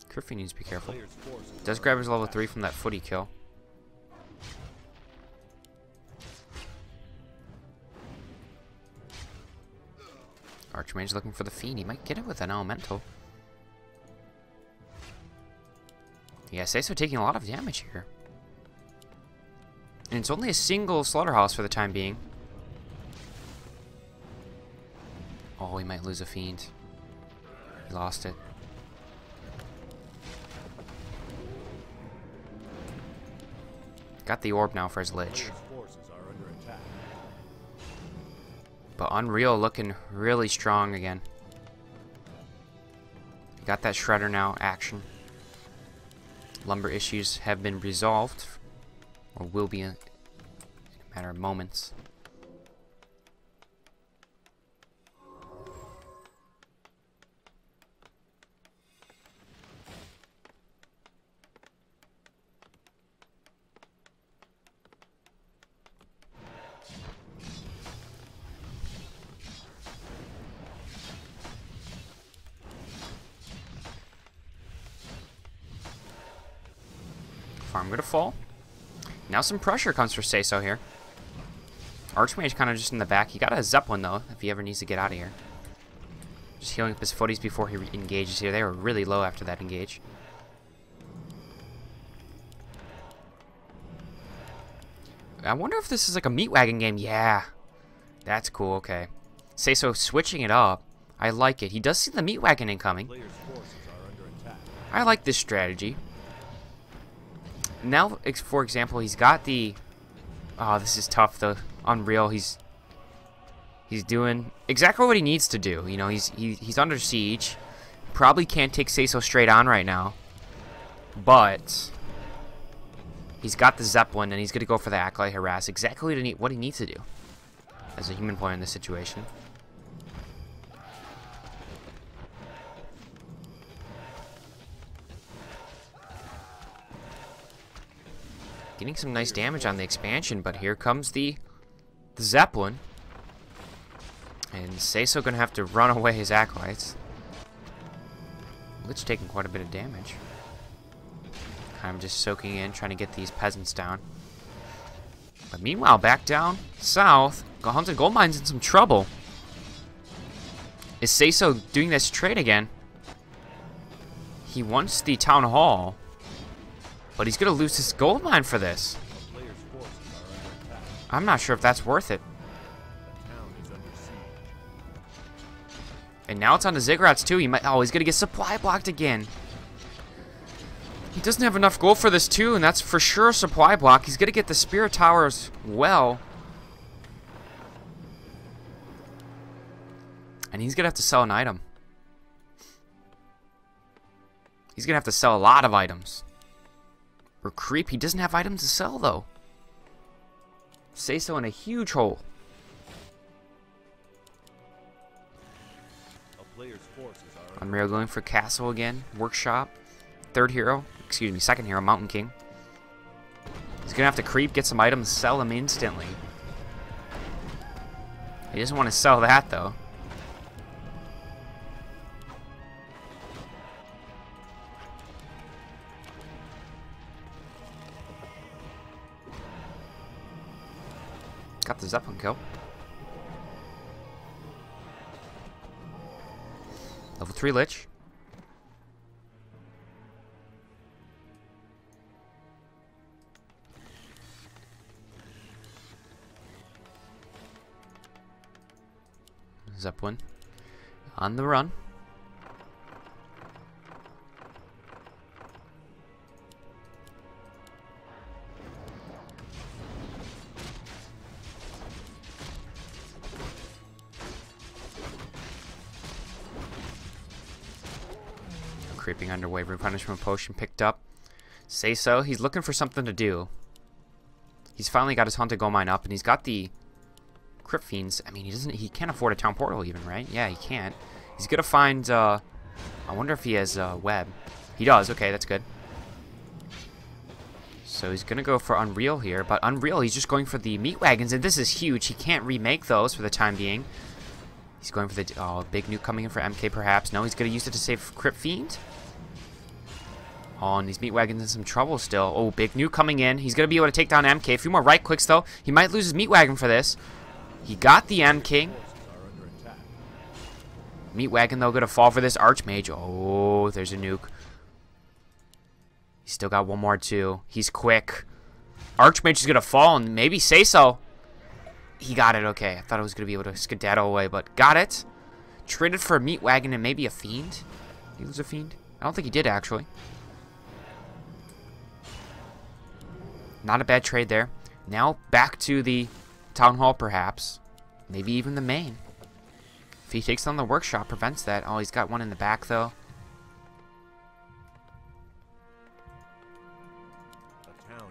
Curfew needs to be careful. Does grab his level 3 from that footy kill. Archmage looking for the Fiend. He might get it with an Elemental. Yeah, SaysO taking a lot of damage here. And it's only a single Slaughterhouse for the time being. Oh, he might lose a Fiend. He lost it. Got the orb now for his Lich. But UnReal looking really strong again. Got that Shredder now, action. Lumber issues have been resolved. Or will be in a matter of moments. Farm gonna fall. Now some pressure comes for SaysO here. Archmage kind of just in the back. He got a Zeppelin though, if he ever needs to get out of here. Just healing up his footies before he engages here. They were really low after that engage. I wonder if this is like a meat wagon game. Yeah. That's cool, okay. SaysO switching it up. I like it. He does see the meat wagon incoming. I like this strategy. Now, for example, he's got the... Oh, this is tough, the UnReal. He's doing exactly what he needs to do. You know, he's under siege. Probably can't take SaysO straight on right now. But he's got the Zeppelin, and he's going to go for the Acolyte Harass. Exactly what he needs to do as a human player in this situation. Getting some nice damage on the expansion, but here comes the Zeppelin. And SaysO gonna have to run away his Acolytes. Lich taking quite a bit of damage. Kind of just soaking in, trying to get these peasants down. But meanwhile, back down south, Haunted Goldmine's in some trouble. Is SaysO doing this trade again? He wants the Town Hall. But he's going to lose his gold mine for this. I'm not sure if that's worth it. And now it's on the Ziggurats too. He might. Oh, he's going to get supply blocked again. He doesn't have enough gold for this too, and that's for sure a supply block. He's going to get the Spirit Tower as well. And he's going to have to sell an item. He's going to have to sell a lot of items. Or creep. He doesn't have items to sell, though. SaysO in a huge hole. UnReal going for Castle again. Workshop. Third hero. Excuse me, second hero. Mountain King. He's going to have to creep, get some items, sell them instantly. He doesn't want to sell that, though. Got the Zeppelin kill. Level 3 Lich. Zeppelin on the run. Creeping underway, replenishment potion picked up. SaysO, he's looking for something to do. He's finally got his Haunted Gold Mine up, and he's got the Crypt Fiends. I mean, he can't afford a town portal even, right? Yeah, he can't. He's gonna find, I wonder if he has, web. He does, okay, that's good. So he's gonna go for UnReal here, but UnReal, he's just going for the meat wagons, and this is huge. He can't remake those for the time being. He's going for the, oh, big nuke coming in for MK perhaps. No, he's gonna use it to save Crypt Fiend. Oh, and these meat wagons in some trouble still. Oh, big nuke coming in. He's gonna be able to take down MK. A few more right clicks though. He might lose his meat wagon for this. He got the MK. Meat wagon though gonna fall for this Archmage. Oh, there's a nuke. He's still got one more too. He's quick. Archmage is gonna fall, and maybe SaysO. He got it. Okay, I thought I was gonna be able to skedaddle away, but got it. Traded for a meat wagon and maybe a fiend. He was a fiend. I don't think he did actually. Not a bad trade there. Now back to the town hall perhaps. Maybe even the main. If he takes on the workshop, prevents that. Oh, he's got one in the back though.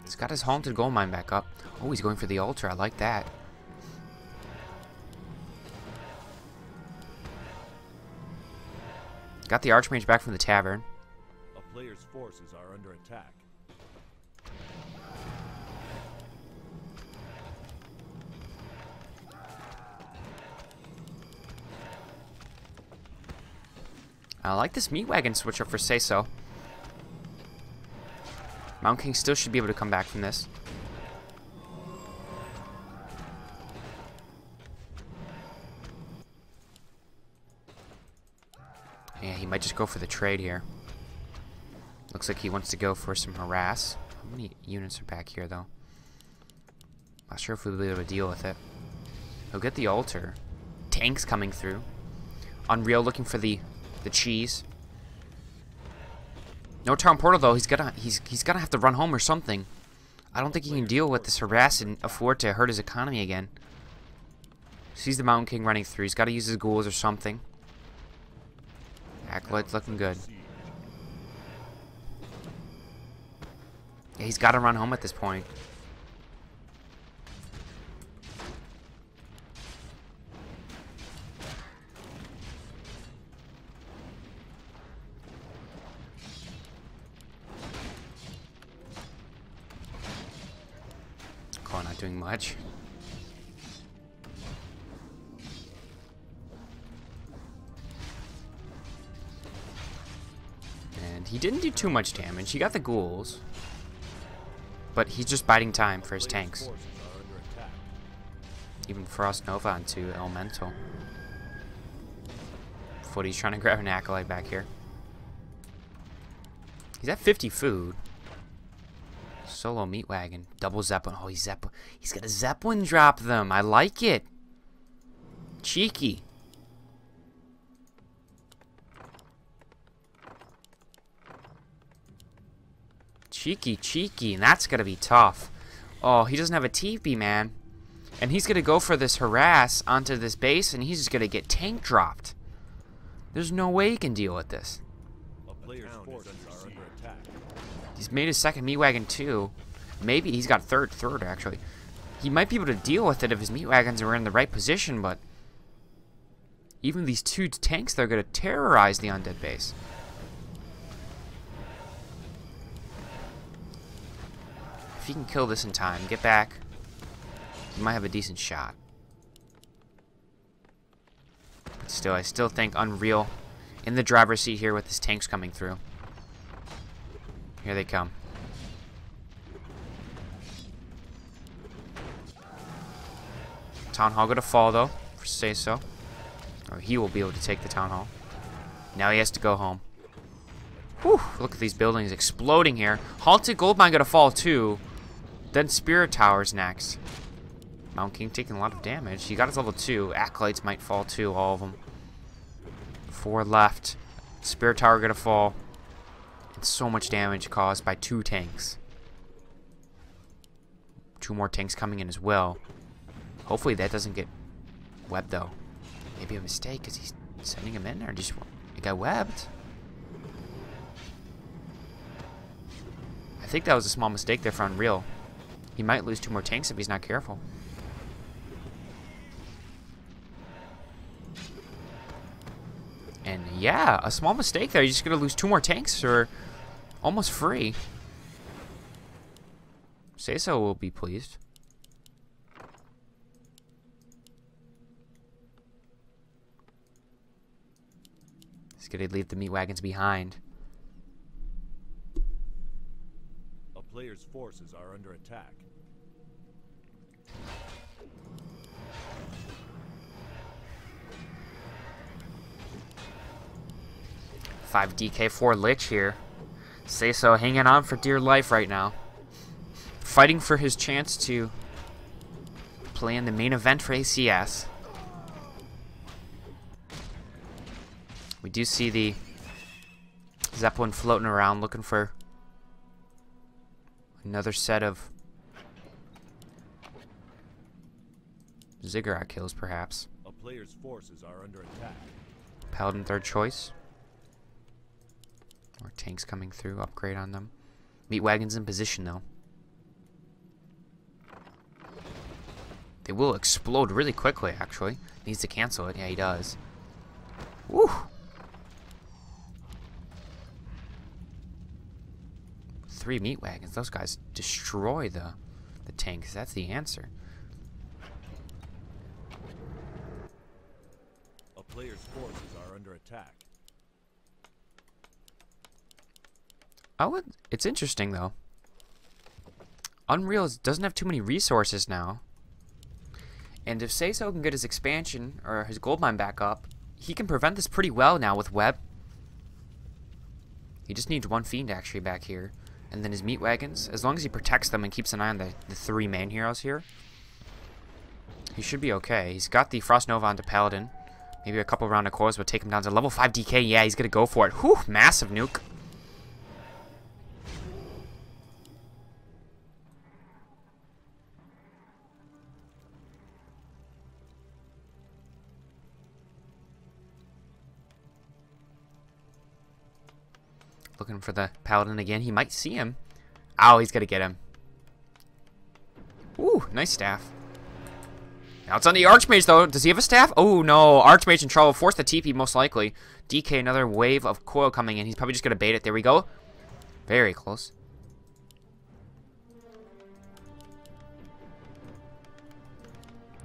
He's got his Haunted Gold Mine back up. Oh, he's going for the altar. I like that. Got the Archmage back from the tavern. A player's forces are under attack. I like this meat wagon switch up for SaysO. Mountain King still should be able to come back from this. Yeah, he might just go for the trade here. Looks like he wants to go for some harass. How many units are back here, though? Not sure if we'll be able to deal with it. He'll get the altar. Tanks coming through. UnReal looking for the cheese. No town portal though. He's gonna have to run home or something. I don't think he can deal with this harass and afford to hurt his economy again. Sees the Mountain King running through. He's got to use his ghouls or something. Acolyte's looking good. Yeah, he's got to run home at this point. Oh, not doing much. And he didn't do too much damage. He got the ghouls. But he's just biding time for his tanks. Even Frost Nova onto Elemental. Footy's trying to grab an Acolyte back here. He's at 50 food. Solo meat wagon. Double Zeppelin. Oh, he's got a Zeppelin drop them. I like it. Cheeky. Cheeky. And that's going to be tough. Oh, he doesn't have a TP, man. And he's going to go for this harass onto this base, and he's just going to get tank dropped. There's no way he can deal with this. He's made his second meat wagon too. Maybe he's got third actually. He might be able to deal with it if his meat wagons are in the right position, but even these two tanks, they're going to terrorize the undead base. If he can kill this in time, get back, he might have a decent shot. But still, I still think UnReal in the driver's seat here with his tanks coming through. Here they come. Town Hall gonna fall though, for SaysO. Or he will be able to take the Town Hall. Now he has to go home. Whew, look at these buildings exploding here. Haunted Gold Mine gonna fall too. Then Spirit Tower's next. Mountain King taking a lot of damage. He got his level 2. Acolytes might fall too, all of them. 4 left. Spirit Tower gonna fall. And so much damage caused by 2 tanks. 2 more tanks coming in as well. Hopefully that doesn't get webbed though. Maybe a mistake because he's sending him in, or just it got webbed. I think that was a small mistake there for UnReal. He might lose 2 more tanks if he's not careful. And yeah, a small mistake there. You're just gonna lose 2 more tanks or almost free. SaysO will be pleased. He's gonna leave the meat wagons behind. A player's forces are under attack. Five DK, 4 Lich here. SaysO hanging on for dear life right now. Fighting for his chance to play in the main event for ACS. We do see the Zeppelin floating around looking for another set of Ziggurat kills, perhaps. A player's forces are under attack. Paladin 3rd choice. More tanks coming through. Upgrade on them. Meat wagons in position, though. They will explode really quickly, actually. Needs to cancel it. Yeah, he does. Woo! 3 meat wagons. Those guys destroy the tanks. That's the answer. A player's forces are under attack. It's interesting though. UnReal doesn't have too many resources now. And if SaysO can get his expansion or his gold mine back up, he can prevent this pretty well now with web. He just needs 1 fiend actually back here. And then his meat wagons, as long as he protects them and keeps an eye on the 3 main heroes here, he should be okay. He's got the Frost Nova onto Paladin. Maybe a couple round of cores would take him down to level 5 DK. Yeah, he's gonna go for it. Whew, massive nuke. Looking for the Paladin again. He might see him. Ow, he's gonna get him. Ooh, nice staff. Now it's on the Archmage, though. Does he have a staff? Oh, no. Archmage in trouble. Force the TP, most likely. DK, another wave of coil coming in. He's probably just gonna bait it. There we go. Very close.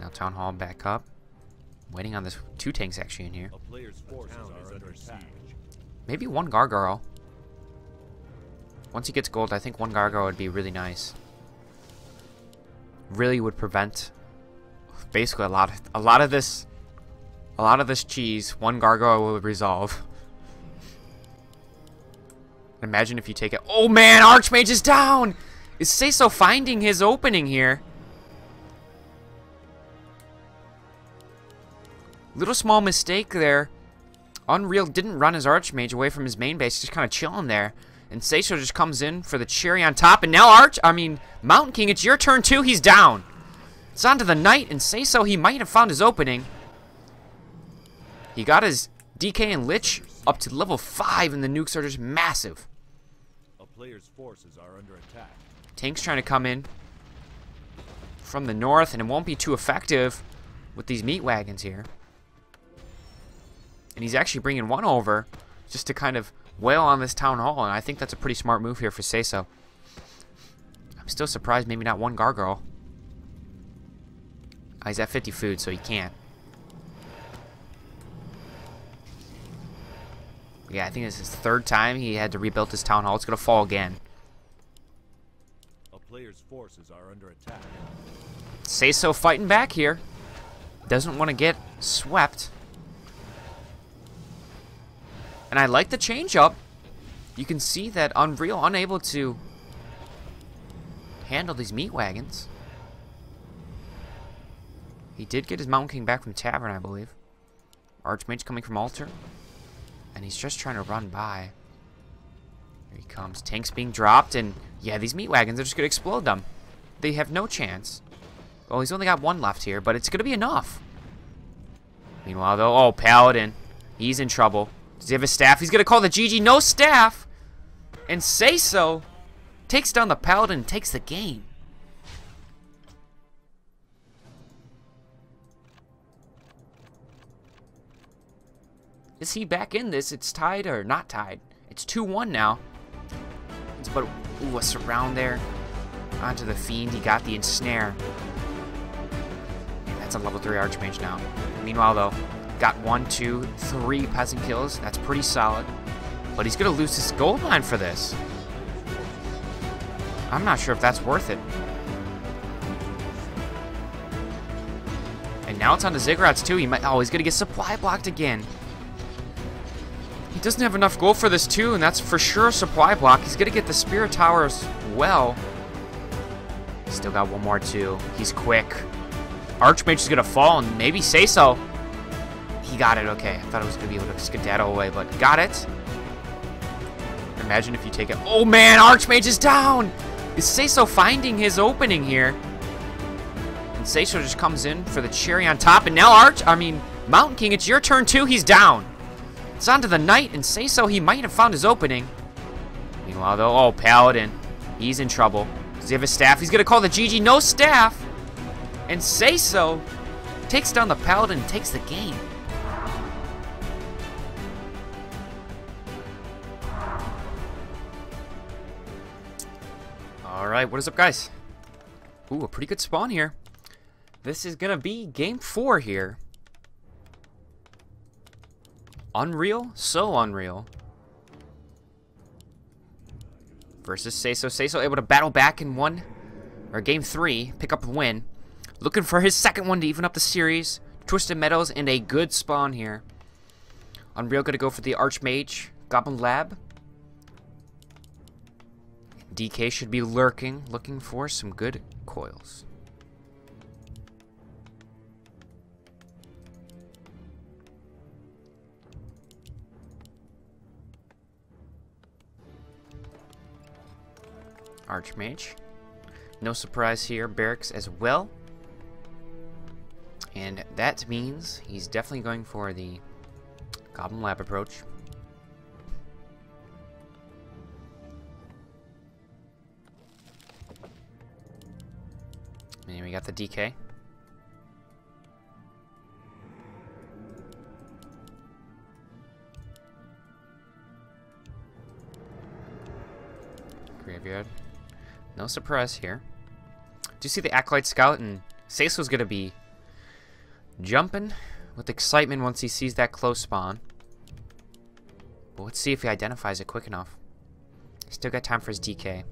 Now Town Hall back up. Waiting on this 2 tanks actually in here. A player's forces are under siege. Maybe 1 Gargoyle. Once he gets gold, I think 1 Gargoyle would be really nice. Really would prevent basically a lot of this cheese. 1 Gargoyle would resolve. Imagine if you take it. Oh man, Archmage is down! Is SaysO finding his opening here? Little small mistake there. UnReal didn't run his Archmage away from his main base, just kind of chilling there. And SaysO just comes in for the cherry on top. And now Mountain King, it's your turn too. He's down. It's on to the Knight, and SaysO, he might have found his opening. He got his DK and Lich up to level 5, and the nukes are just massive. A player's forces are under attack. Tank's trying to come in from the north, and it won't be too effective with these meat wagons here. And he's actually bringing 1 over just to kind of wail on this town hall, and I think that's a pretty smart move here for SaysO. I'm still surprised maybe not 1 Gargoyle. He's at 50 food, so he can't. Yeah, I think this is his 3rd time he had to rebuild his town hall. It's going to fall again. A player's forces are under attack. SaysO fighting back here. Doesn't want to get swept. And I like the change up. You can see that UnReal unable to handle these meat wagons. He did get his Mountain King back from Tavern, I believe. Archmage coming from Altar. And he's just trying to run by. Here he comes. Tanks being dropped, and yeah, these meat wagons are just going to explode them. They have no chance. Well, he's only got one left here, but it's going to be enough. Meanwhile, though, oh, Paladin. He's in trouble. Does he have his staff? He's going to call the GG. No staff! And SaysO takes down the Paladin and takes the game. Is he back in this? It's tied or not tied. It's 2-1 now. It's about, ooh, a surround there. Onto the Fiend. He got the ensnare. And that's a level 3 Archmage now. Meanwhile, though, got 1, 2, 3 peasant kills. That's pretty solid. But he's going to lose his gold mine for this. I'm not sure if that's worth it. And now it's on to Ziggurats, too. He might, oh, he's going to get supply blocked again. He doesn't have enough gold for this, too, and that's for sure a supply block. He's going to get the Spirit Tower as well. Still got one more, too. He's quick. Archmage is going to fall, and maybe SaysO. He got it, okay. I thought I was going to be able to skedaddle away, but got it. Imagine if you take it. Oh, man, Archmage is down! Is SaysO finding his opening here? And SaysO just comes in for the cherry on top, and now Mountain King, it's your turn, too. He's down. It's on to the Knight, and SaysO, he might have found his opening. Meanwhile, though, oh, Paladin. He's in trouble. Does he have his staff? He's going to call the GG. No staff! And SaysO takes down the Paladin and takes the game. Alright, what is up, guys? Ooh, a pretty good spawn here. This is going to be game 4 here. UnReal? So UnReal. Versus SaysO. SaysO able to battle back in game 3. Pick up the win. Looking for his second one to even up the series. Twisted Meadows and a good spawn here. UnReal going to go for the Archmage. Goblin Lab. DK should be lurking. Looking for some good coils. Archmage. No surprise here. Barracks as well. And that means he's definitely going for the Goblin Lab approach. And we got the DK. Graveyard. No surprise here. Do you see the Acolyte Scout? And SaysO's going to be jumping with excitement once he sees that close spawn. But let's see if he identifies it quick enough. Still got time for his DK.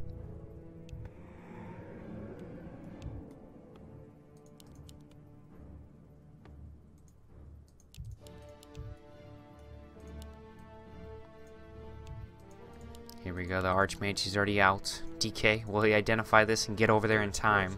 Here we go, the Archmage, he's already out. DK, will he identify this and get over there in time?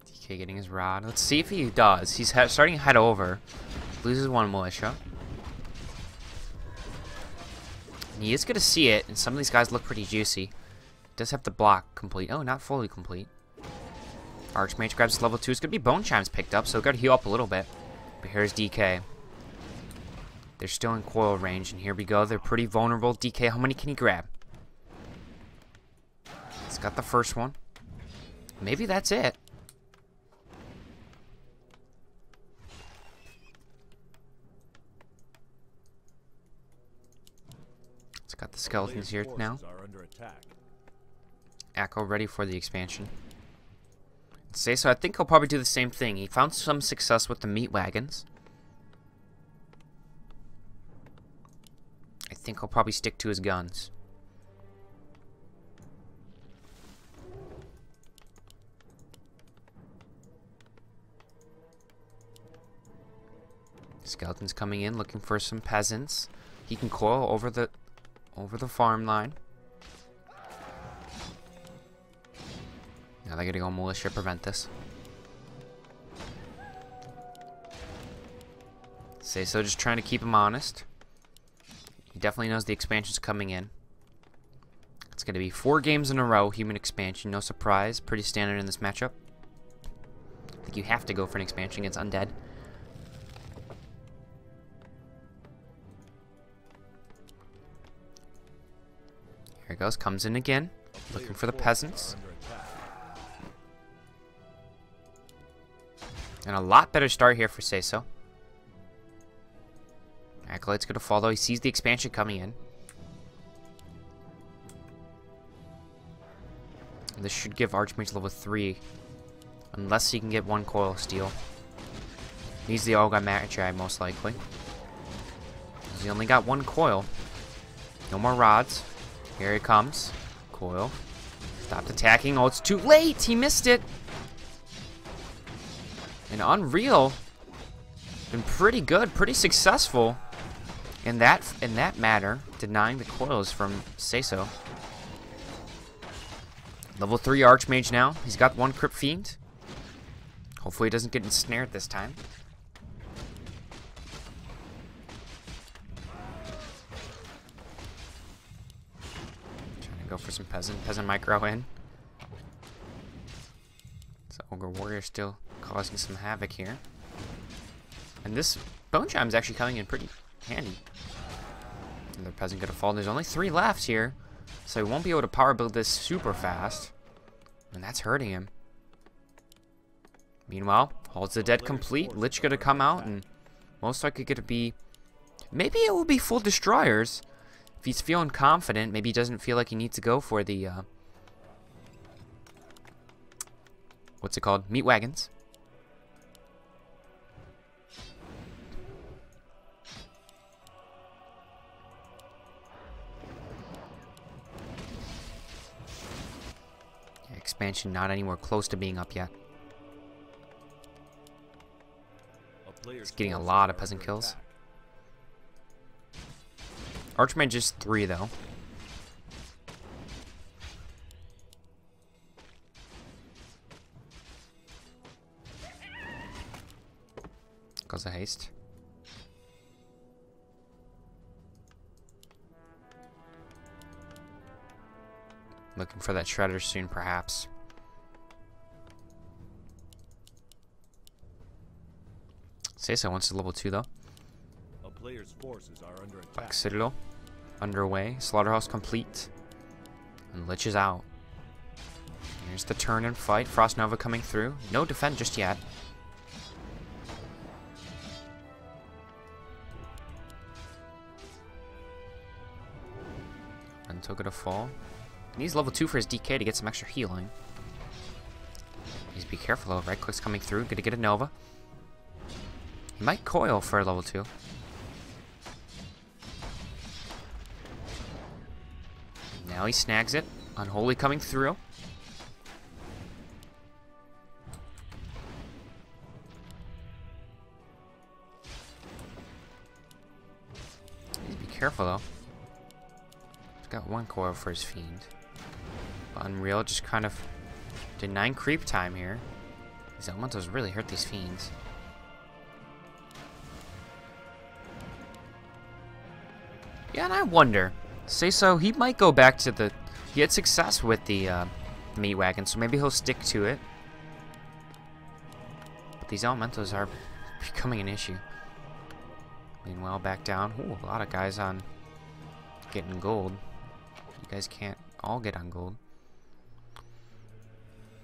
DK getting his rod. Let's see if he does. He's starting to head over. Loses one militia. And he is going to see it, and some of these guys look pretty juicy. Does have the block complete. Oh, not fully complete. Archmage grabs level 2. It's going to be Bone Chimes picked up, so got to heal up a little bit. But here's DK. They're still in coil range, and here we go. They're pretty vulnerable. DK, how many can he grab? He's got the first one. Maybe that's it. It's got the skeletons here now. Echo ready for the expansion. SaysO, I think he'll probably do the same thing. He found some success with the meat wagons. I think he'll probably stick to his guns. Skeleton's coming in, looking for some peasants. He can coil over the farm line. Now they're gonna go militia, prevent this. SaysO just trying to keep him honest. He definitely knows the expansion's coming in. It's gonna be 4 games in a row, human expansion, no surprise. Pretty standard in this matchup. I think you have to go for an expansion against undead. Here it goes, comes in again, looking for the peasants. And a lot better start here for SaysO. Acolyte's gonna fall though, he sees the expansion coming in. This should give Archmage level 3. Unless he can get 1 coil of steel. Needs the Olga Magi most likely. He only got 1 coil. No more rods. Here he comes. Coil. Stopped attacking. Oh, it's too late! He missed it! And UnReal been pretty good, pretty successful in that matter, denying the coils from SaysO. Level 3 Archmage now. He's got 1 Crypt Fiend. Hopefully he doesn't get ensnared this time. Trying to go for some peasant. Peasant might grow in. So Ogre Warrior still causing some havoc here. And this Bone Chime is actually coming in pretty handy. Another peasant gonna fall. There's only 3 left here. So he won't be able to power build this super fast. And that's hurting him. Meanwhile, Halls of the Dead complete. Lich gonna come out and most likely gonna be... Maybe it will be full destroyers. If he's feeling confident, maybe he doesn't feel like he needs to go for the... what's it called? Meat wagons. Expansion not anywhere close to being up yet. He's getting a lot of peasant kills. Archmage is 3 though. Goes a haste. Looking for that shredder soon, perhaps. SaysO wants to level 2 though. A player's forces are under attack. Black Citadel underway. Slaughterhouse complete. And Lich is out. Here's the turn and fight. Frost Nova coming through. No defend just yet. Untoga to fall. He needs level 2 for his DK to get some extra healing. Please be careful though. Right click's coming through. Gonna get a Nova. He might coil for level 2. Now he snags it. Unholy coming through. Please be careful though. He's got 1 coil for his Fiend. UnReal just kind of denying creep time here. These elementals really hurt these Fiends. Yeah, and I wonder. SaysO, he might go back to the... He had success with the meat wagon, so maybe he'll stick to it. But these elementals are becoming an issue. Meanwhile, back down. Ooh, a lot of guys on getting gold. You guys can't all get on gold.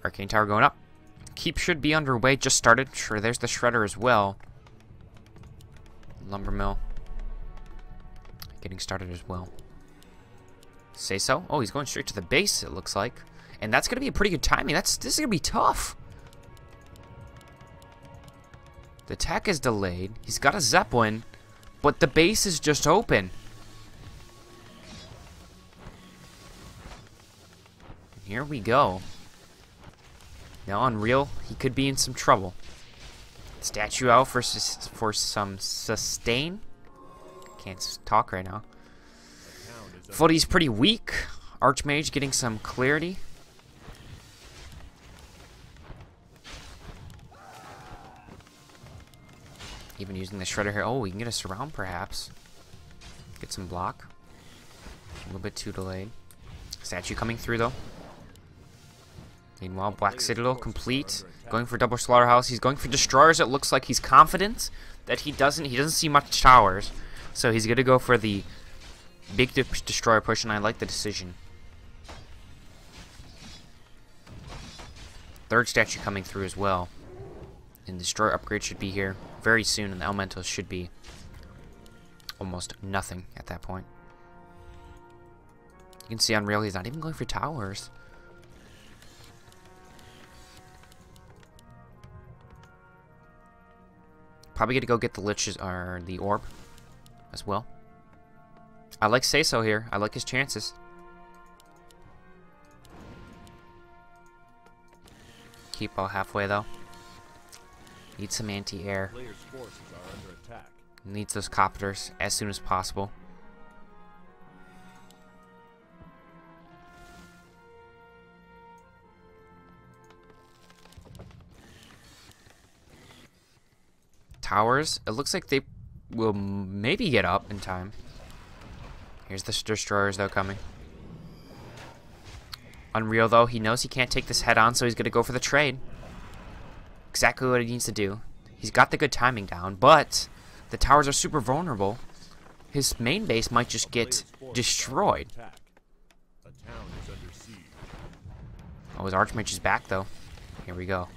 Arcane Tower going up. Keep should be underway. Just started. Sure, there's the Shredder as well. Lumber Mill getting started as well. SaysO. Oh, he's going straight to the base, it looks like. And that's going to be a pretty good timing. This is going to be tough. The attack is delayed. He's got a Zeppelin, but the base is just open. Here we go. Now UnReal, he could be in some trouble. Statue out for some sustain. Can't talk right now. Footy's pretty weak. Archmage getting some clarity. Even using the shredder here. Oh, we can get a surround perhaps. Get some block. A little bit too delayed. Statue coming through though. Meanwhile, Black Citadel complete. Going for double slaughterhouse. He's going for destroyers. It looks like he's confident that he doesn't see much towers. So he's gonna go for the big destroyer push, and I like the decision. Third statue coming through as well. And destroyer upgrade should be here very soon, and the elementals should be almost nothing at that point. You can see UnReal, he's not even going for towers. Probably gonna go get the liches or the orb as well. I like SaysO here. I like his chances. Keep all halfway though. Needs some anti-air. Needs those copters as soon as possible. Towers. It looks like they will maybe get up in time. Here's the destroyers though coming. UnReal though, he knows he can't take this head on, so he's gonna go for the trade. Exactly what he needs to do. He's got the good timing down, but the towers are super vulnerable. His main base might just get destroyed. Oh, his Archmage is back though. Here we go.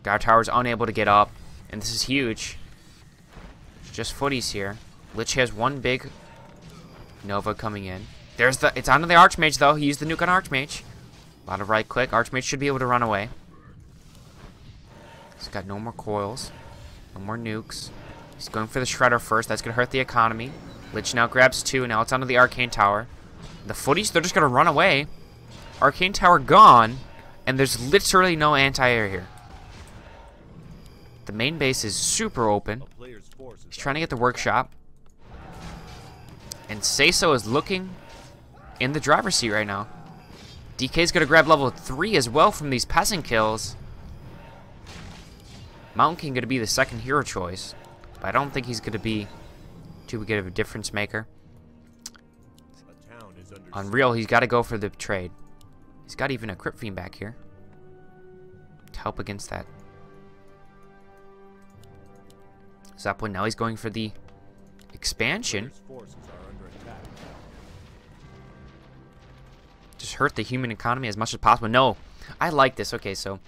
Guard tower's unable to get up, and this is huge. Just footies here. Lich has one big Nova coming in. It's onto the Archmage though. He used the nuke on Archmage. A lot of right click. Archmage should be able to run away. He's got no more coils. No more nukes. He's going for the Shredder first. That's going to hurt the economy. Lich now grabs two. Now it's onto the Arcane Tower. The footies, they're just going to run away. Arcane Tower gone. And there's literally no anti-air here. The main base is super open. He's trying to get the workshop. And SaysO is looking in the driver's seat right now. DK's going to grab level 3 as well from these peasant kills. Mountain King going to be the second hero choice. But I don't think he's going to be too good of a difference maker. UnReal, he's got to go for the trade. He's got even a Crypt Fiend back here to help against that. Zeppelin, now he's going for the expansion. Just hurt the human economy as much as possible. No, I like this. Okay, so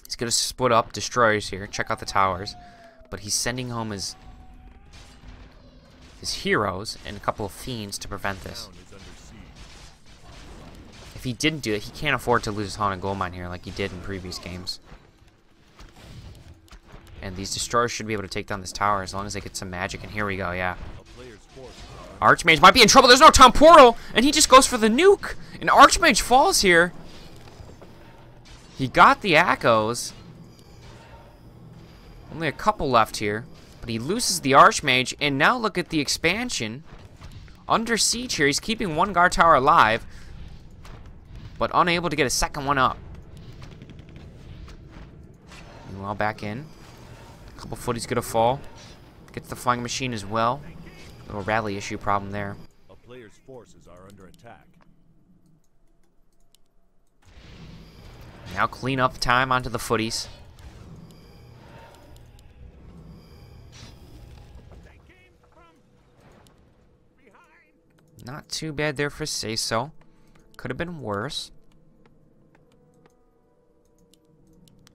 he's going to split up destroyers here. Check out the towers. But he's sending home his heroes and a couple of fiends to prevent this. If he didn't do it, he can't afford to lose his Haunted Gold Mine here like he did in previous games. And these destroyers should be able to take down this tower as long as they get some magic. And here we go, yeah. Archmage might be in trouble. There's no town portal. And he just goes for the nuke. And Archmage falls here. He got the echoes. Only a couple left here. But he loses the Archmage. And now look at the expansion. Under siege here. He's keeping one guard tower alive. But unable to get a second one up. Meanwhile, back in. A couple footies gonna fall. Gets the flying machine as well. Little rally issue problem there. A player's forces are under attack. Now clean up time onto the footies. Not too bad there for SaysO. Could have been worse.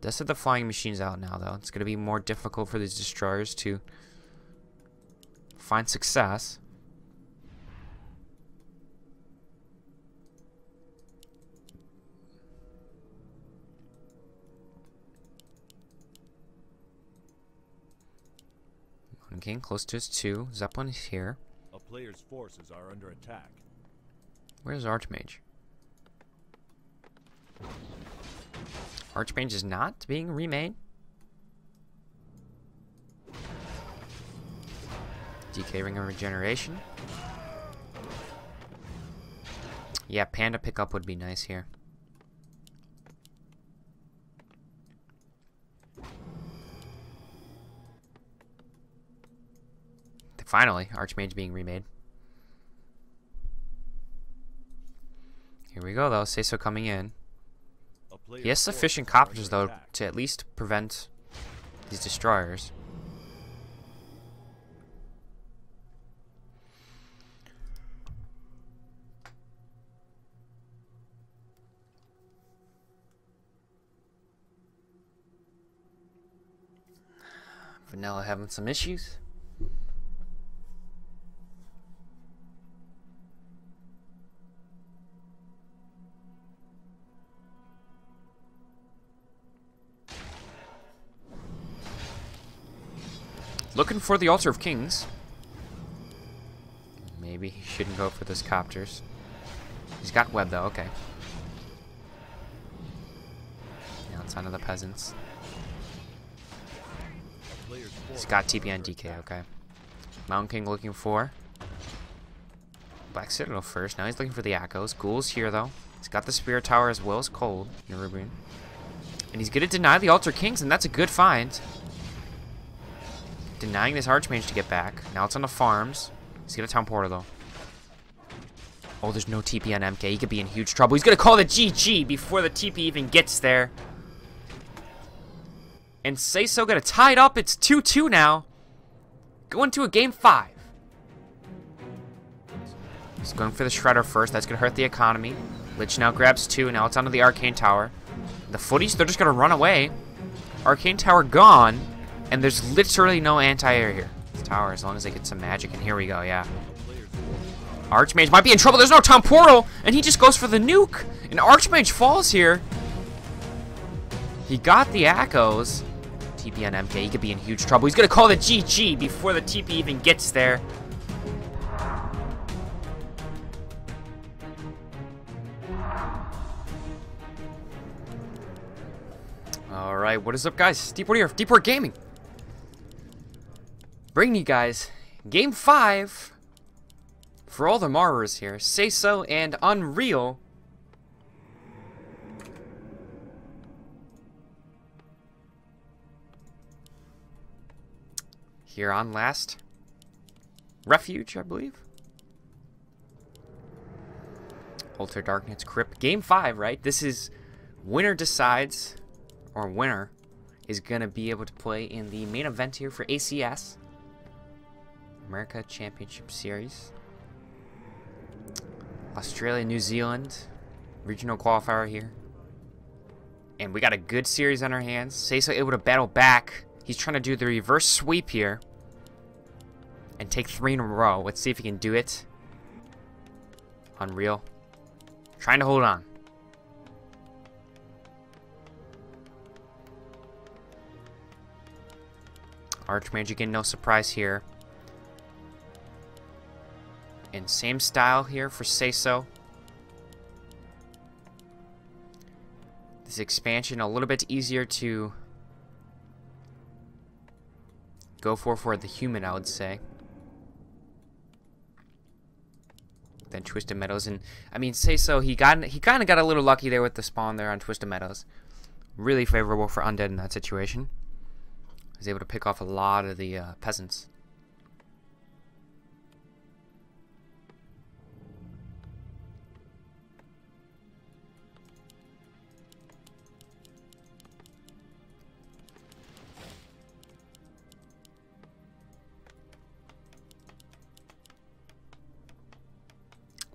Does have the flying machines out now, though. It's going to be more difficult for these destroyers to find success. King close to his 2. Zeppelin is here. A player's forces are under attack. Where's Archmage? Archmage is not being remade. DK ring of regeneration. Yeah, Panda pickup would be nice here. Finally, Archmage being remade. Here we go, though. SaysO coming in. He has sufficient copters, though, to at least prevent these destroyers. Vanilla having some issues. Looking for the Altar of Kings. Maybe he shouldn't go for those copters. He's got web though, okay. Now it's onto the peasants. He's got TP on DK, okay. Mountain King looking for Black Citadel first. Now he's looking for the Echoes. Ghoul's here though. He's got the Spirit Tower as well as Cold in Rubrian. And he's gonna deny the Altar Kings, and that's a good find. Denying this Archmage to get back. Now it's on the farms. He's got a Town Portal though. Oh, there's no TP on MK. He could be in huge trouble. He's gonna call the GG before the TP even gets there. And SaysO got it tied up. It's 2-2 now. Going to a game 5. He's going for the Shredder first. That's gonna hurt the economy. Lich now grabs 2. Now it's onto the Arcane Tower. The footies, they're just gonna run away. Arcane Tower gone. And there's literally no anti-air here. This tower, as long as they get some magic. And here we go, yeah. Archmage might be in trouble. There's no Town Portal. And he just goes for the nuke. And Archmage falls here. He got the Echoes. TP on MK. He could be in huge trouble. He's going to call the GG before the TP even gets there. Alright, what is up, guys? DPort here, DPortGaming. Bringing you guys game 5 for all the Marrers here. SaysO and UnReal. Here on last Refuge, I believe. Altar Darkness Crypt. Game 5, right? This is winner decides, or winner is going to be able to play in the main event here for ACS. America Championship Series. Australia, New Zealand. Regional qualifier here. And we got a good series on our hands. SaysO able to battle back. He's trying to do the reverse sweep here. And take 3 in a row. Let's see if he can do it. UnReal. Trying to hold on. Archmage again, no surprise here. And same style here for SaysO. This expansion a little bit easier to go for the human, I would say, than Twisted Meadows. And I mean, SaysO, he kind of got a little lucky there with the spawn there on Twisted Meadows. Really favorable for Undead in that situation. He was able to pick off a lot of the peasants.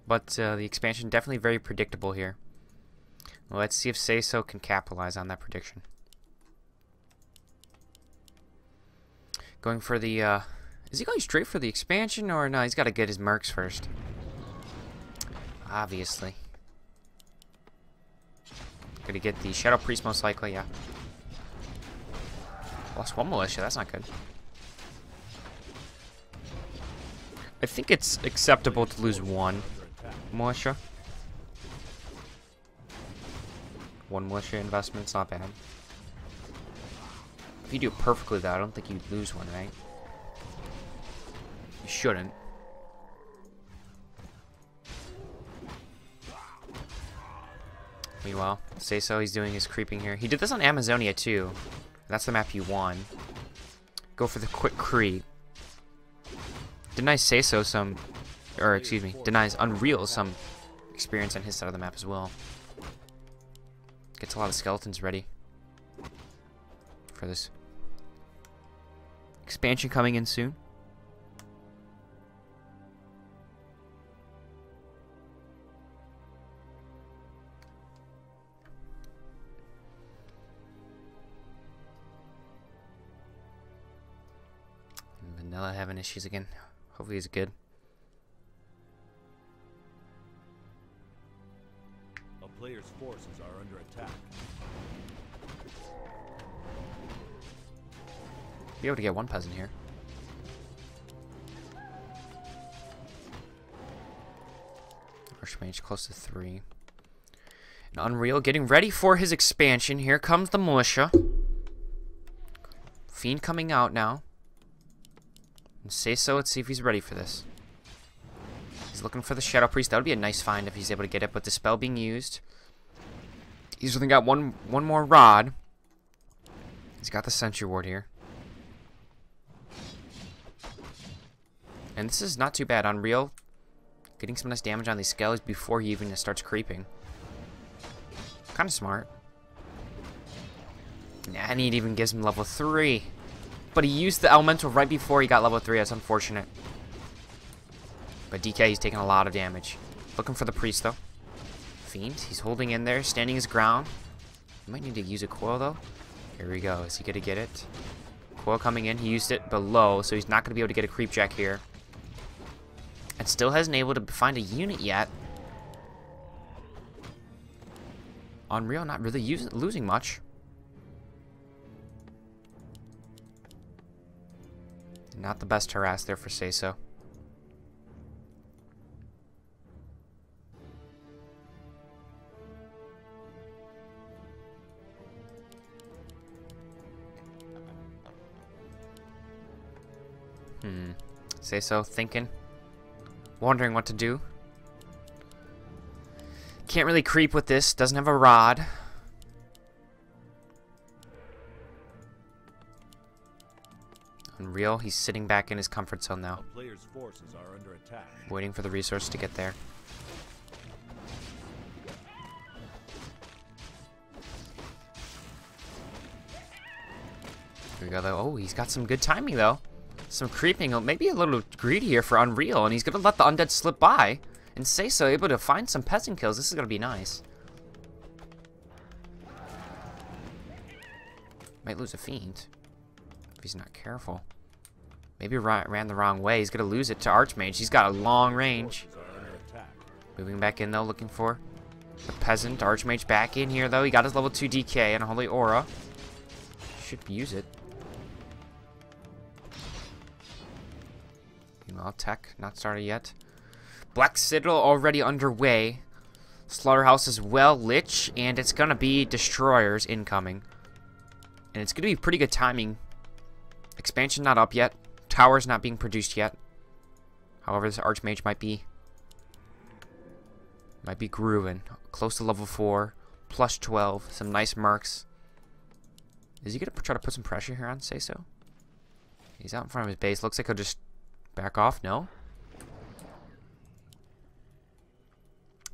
But the expansion definitely very predictable here. Well, let's see if SaysO can capitalize on that prediction. Going for the, is he going straight for the expansion, or no, he's got to get his mercs first. Obviously. Gonna get the Shadow Priest most likely, yeah. Lost 1 militia, that's not good. I think it's acceptable to lose 1 militia. 1 militia investment's not bad. If you do it perfectly, though, I don't think you'd lose 1, right? You shouldn't. Meanwhile, SaysO, he's doing his creeping here. He did this on Amazonia too. That's the map you won. Go for the quick creep. Denies SaysO some, or excuse me, denies UnReal some experience on his side of the map as well. Gets a lot of skeletons ready for this expansion coming in soon. Vanilla having issues again. Hopefully he's good. A player's forces are under attack. Be able to get one peasant here. Archmage close to 3. And UnReal getting ready for his expansion. Here comes the militia. Fiend coming out now. And SaysO, let's see if he's ready for this. He's looking for the Shadow Priest. That would be a nice find if he's able to get it. But the spell being used. He's only got one more rod. He's got the Sentry Ward here. And this is not too bad. UnReal getting some nice damage on these skellies before he even starts creeping. Kind of smart. And he even gives him level 3. But he used the elemental right before he got level 3. That's unfortunate. But DK, he's taking a lot of damage. Looking for the priest, though. Fiend, he's holding in there, standing his ground. He might need to use a coil, though. Here we go. Is he going to get it? Coil coming in. He used it below, so he's not going to be able to get a creep jack here. And still hasn't able to find a unit yet. UnReal not really losing much. Not the best harass there for SaysO. SaysO thinking. Wondering what to do. Can't really creep with this. Doesn't have a rod. UnReal, he's sitting back in his comfort zone now. A player's forces are under attack. Waiting for the resource to get there. Here we go, though. Oh, he's got some good timing, though. Some creeping. Maybe a little greedy here for UnReal, and he's going to let the undead slip by. And SaysO able to find some peasant kills. This is going to be nice. Might lose a fiend if he's not careful. Maybe ran the wrong way. He's going to lose it to Archmage. He's got a long range. Moving back in, though, looking for the peasant. Archmage back in here, though. He got his level 2 DK and a Holy Aura. Should use it. Meanwhile, tech not started yet. Black Citadel already underway. Slaughterhouse as well. Lich. And it's going to be Destroyers incoming. And it's going to be pretty good timing. Expansion not up yet. Towers not being produced yet. However, this Archmage might be grooving. Close to level 4. Plus 12. Some nice mercs. Is he going to try to put some pressure here on SaysO? He's out in front of his base. Looks like he'll just back off. No?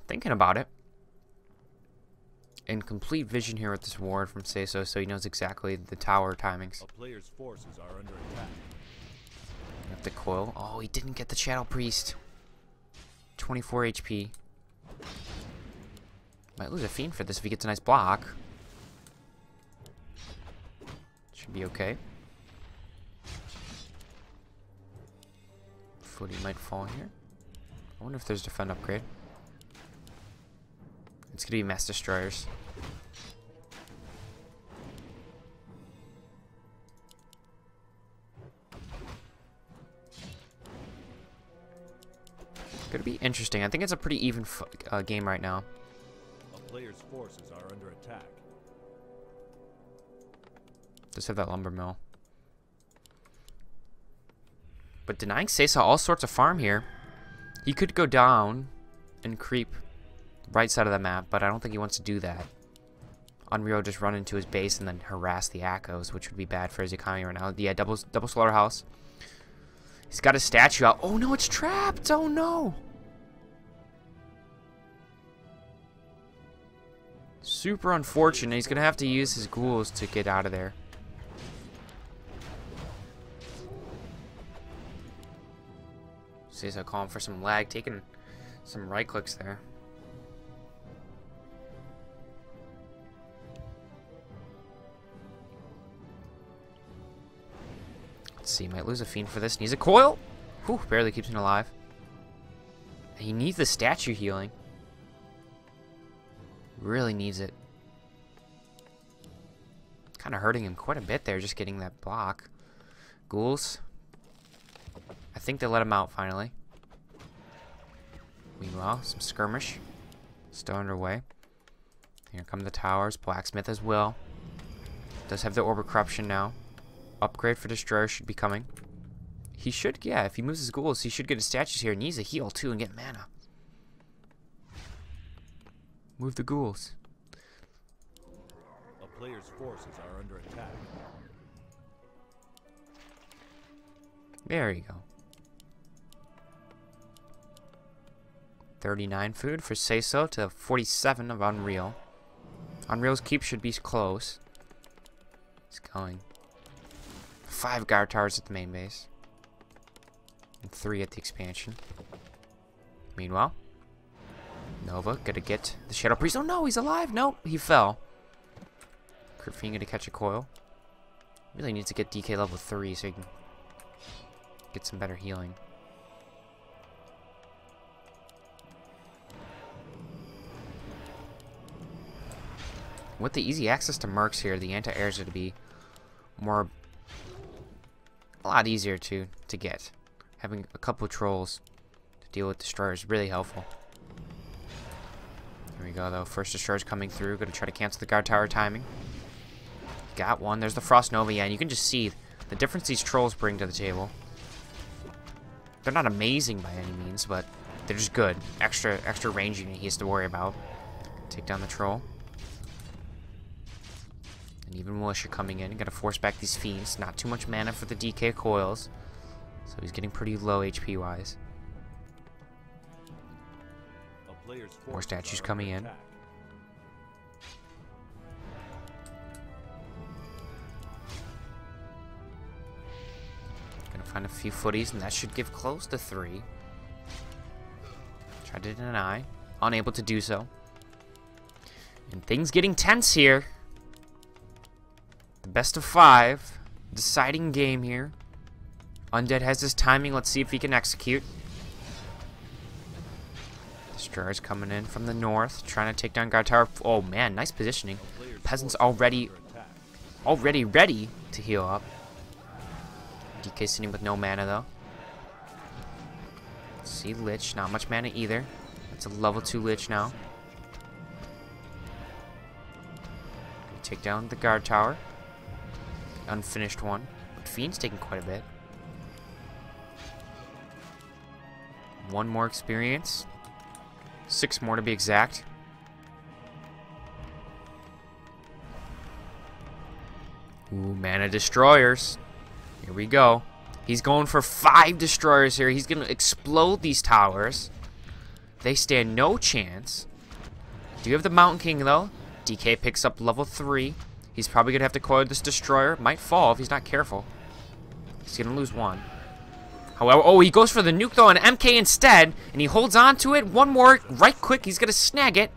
Thinking about it. In complete vision here with this ward from SaysO, so he knows exactly the tower timings. A player's forces are under attack. Got the coil. Oh, he didn't get the Shadow Priest. 24 HP. Might lose a fiend for this if he gets a nice block. Should be okay. Footy might fall here. I wonder if there's defend upgrade. It's gonna be Mass Destroyers. Gonna be interesting. I think it's a pretty even game right now. A player's forces are under attack. Just have that lumber mill. But denying SaysO all sorts of farm here. He could go down and creep right side of the map, but I don't think he wants to do that. UnReal just run into his base and then harass the Echoes, which would be bad for his economy right now. Yeah, double slaughterhouse. He's got his statue out. Oh no, it's trapped! Oh no! Super unfortunate. He's gonna have to use his ghouls to get out of there. SaysO calling for some lag, taking some right clicks there. Let's see, might lose a fiend for this. Needs a coil. Whew, barely keeps him alive. He needs the statue healing. Really needs it. Kind of hurting him quite a bit there, just getting that block. Ghouls. I think they let him out finally. Meanwhile, some skirmish still underway. Here come the towers. Blacksmith as well. Does have the Orb of Corruption now. Upgrade for Destroyer should be coming. He should, yeah, if he moves his ghouls, he should get his statues here. He needs a heal too and get mana. Move the ghouls. A player's forces are under attack. There you go. 39 food for SaysO to 47 of UnReal. UnReal's keep should be close. He's going. 5 guard towers at the main base. And 3 at the expansion. Meanwhile, Nova gonna get the Shadow Priest. Oh no, he's alive! Nope, he fell. Fiend gonna catch a coil. Really needs to get DK level 3 so he can get some better healing. With the easy access to mercs here, the anti-airs are to be a lot easier to get. Having a couple of trolls to deal with destroyers is really helpful. Here we go though. First destroyer's coming through. Gonna try to cancel the guard tower timing. Got one. There's the Frost Nova, yeah, and you can just see the difference these trolls bring to the table. They're not amazing by any means, but they're just good. Extra range unit he has to worry about. Take down the troll. And even militia coming in. Gotta force back these fiends. Not too much mana for the DK coils. So he's getting pretty low HP wise. More statues coming in. Gonna find a few footies, and that should give close to 3. Tried to deny. Unable to do so. And things getting tense here. The best of 5. Deciding game here. Undead has his timing. Let's see if he can execute. Destroyer's coming in from the north, trying to take down guard tower. Oh man, nice positioning. Peasants already ready to heal up. DK sitting with no mana though. Let's see Lich, not much mana either. That's a level 2 Lich now. Take down the guard tower. Unfinished one. But Fiend's taking quite a bit. 1 more experience. 6 more to be exact. Ooh, mana destroyers. Here we go. He's going for 5 destroyers here. He's going to explode these towers. They stand no chance. Do you have the Mountain King, though? DK picks up level 3. He's probably going to have to coil this destroyer. Might fall if he's not careful. He's going to lose 1. However, oh, he goes for the nuke, though, on MK instead. And he holds on to it. 1 more. Right click. He's going to snag it.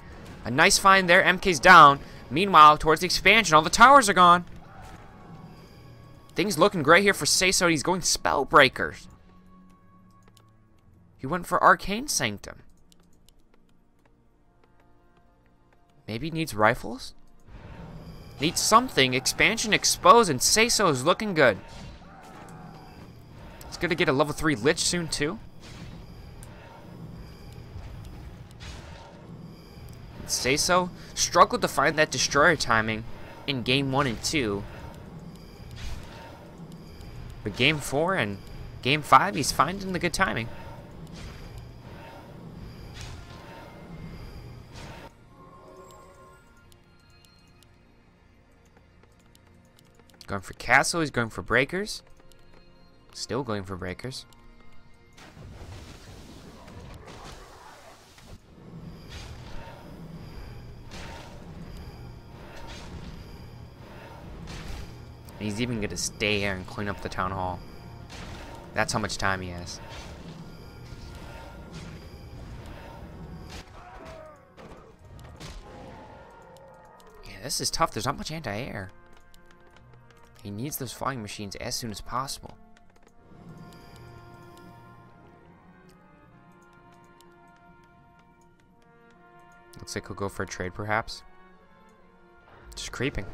A nice find there. MK's down. Meanwhile, towards the expansion, all the towers are gone. Things looking great here for SaysO. He's going Spellbreakers. He went for Arcane Sanctum. Maybe he needs rifles? Needs something. Expansion exposed, and SaysO is looking good. He's going to get a level 3 Lich soon, too. And SaysO struggled to find that destroyer timing in game 1 and 2. But game 4 and Game 5, he's finding the good timing. Going for castle, he's going for breakers. Still going for breakers. And he's even going to stay here and clean up the town hall. That's how much time he has. Yeah, this is tough. There's not much anti-air. He needs those flying machines as soon as possible. Looks like he'll go for a trade, perhaps. Just creeping.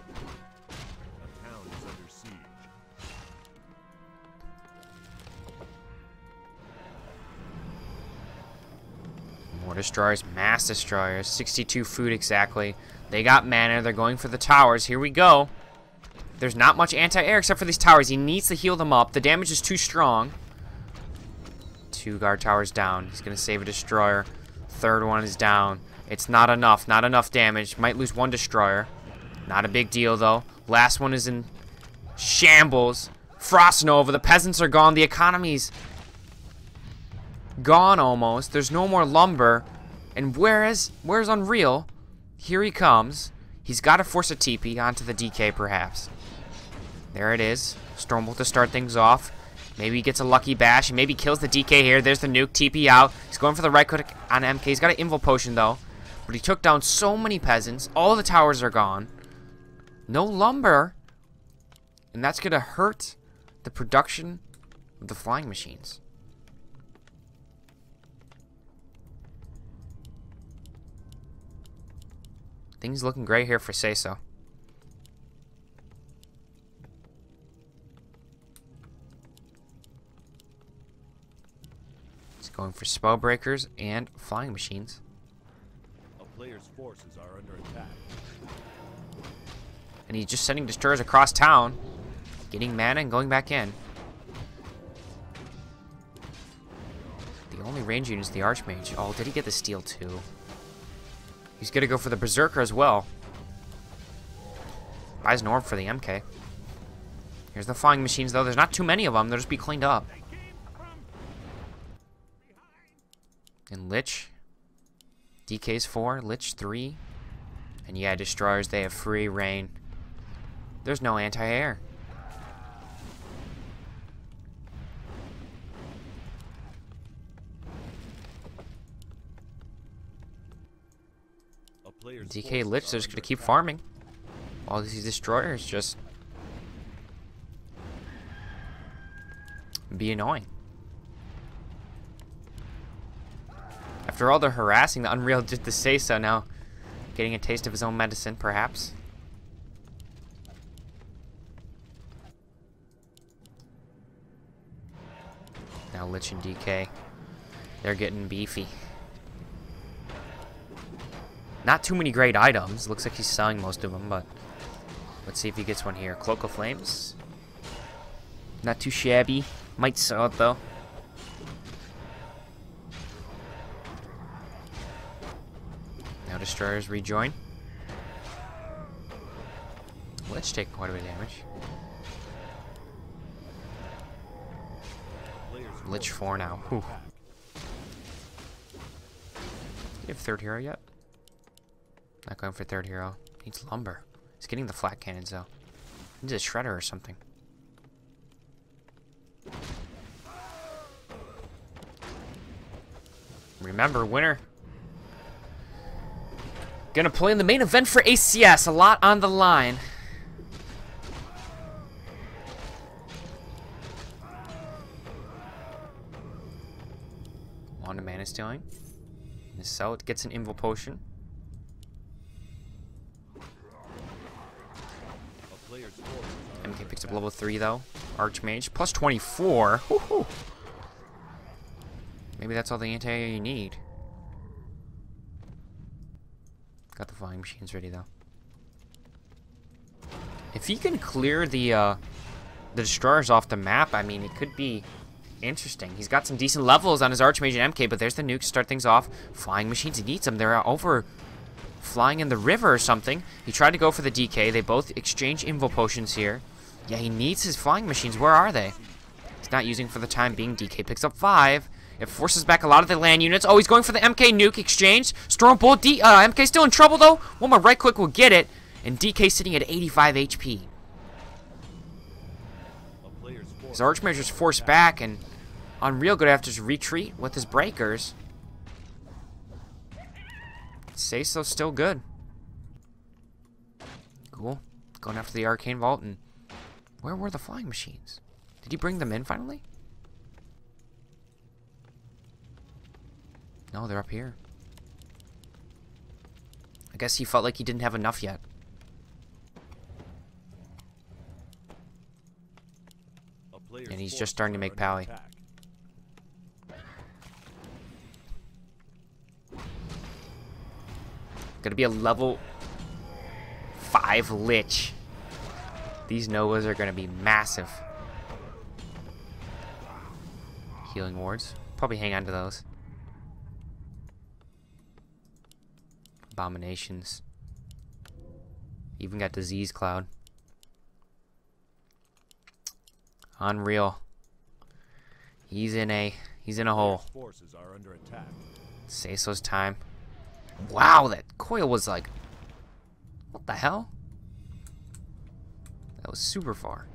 A town is under siege. More destroyers, mass destroyers. 62 food exactly. They got mana. They're going for the towers. Here we go. There's not much anti-air except for these towers. He needs to heal them up. The damage is too strong. 2 guard towers down. He's going to save a destroyer. Third one is down. It's not enough. Not enough damage. Might lose 1 destroyer. Not a big deal, though. Last one is in shambles. Frost Nova. The peasants are gone. The economy's gone almost. There's no more lumber. And where's UnReal? Here he comes. He's got to force a TP onto the DK, perhaps. There it is. Stormbolt to start things off. Maybe he gets a lucky bash and maybe kills the DK here. There's the nuke. TP out. He's going for the right click on MK. He's got an Invul Potion, though. But he took down so many peasants. All the towers are gone. No lumber. And that's going to hurt the production of the flying machines. Things looking great here for SaysO. He's going for spell breakers and flying machines. A player's forces are under attack. And he's just sending destroyers across town, getting mana and going back in. The only range unit is the Archmage. Oh, did he get the steel too? He's going to go for the Berserker as well. Buys an orb for the MK. Here's the flying machines, though. There's not too many of them. They'll just be cleaned up. And Lich. DK's 4. Lich 3. And yeah, destroyers. They have free reign. There's no anti-air. DK Lich, they're just going to keep farming. All these destroyers just be annoying. After all the harassing the UnReal did to SaysO, now getting a taste of his own medicine, perhaps. Now Lich and DK, they're getting beefy. Not too many great items. Looks like he's selling most of them, but let's see if he gets one here. Cloak of Flames. Not too shabby. Might sell it, though. Now destroyers rejoin. Let's take quite a bit of damage. Lich 4 now. Whew. Do you have third hero yet? Not going for third hero. Needs lumber. He's getting the flat cannons, though. Needs a shredder or something. Remember, winner. Gonna play in the main event for ACS. A lot on the line. On to mana stealing. And so it gets an Invul Potion. MK picks up level 3 though. Archmage. Plus 24. Woohoo! Maybe that's all the anti-air you need. Got the flying machines ready though. If he can clear the the destroyers off the map, I mean, it could be interesting. He's got some decent levels on his Archmage and MK, but there's the nukes to start things off. Flying machines, he needs them. They're over flying in the river or something. He tried to go for the DK. They both exchange Invo Potions here. Yeah, he needs his flying machines. Where are they? He's not using for the time being. DK picks up 5. It forces back a lot of the land units. Oh, he's going for the MK nuke exchange. Storm Bolt. MK still in trouble, though. One more right click will get it. And DK sitting at 85 HP. His Archmage is forced back, and UnReal gonna have to retreat with his breakers. SaysO's still good. Cool. Going after the Arcane Vault, and where were the flying machines? Did he bring them in finally? No, they're up here. I guess he felt like he didn't have enough yet. And he's just starting to make pally. Gonna be a level 5 Lich. These Novas are gonna be massive. Healing wards. Probably hang on to those. Abominations. Even got Disease Cloud. UnReal. He's in a hole. SaysO's time. Wow, that coil was like, what the hell? That was super far.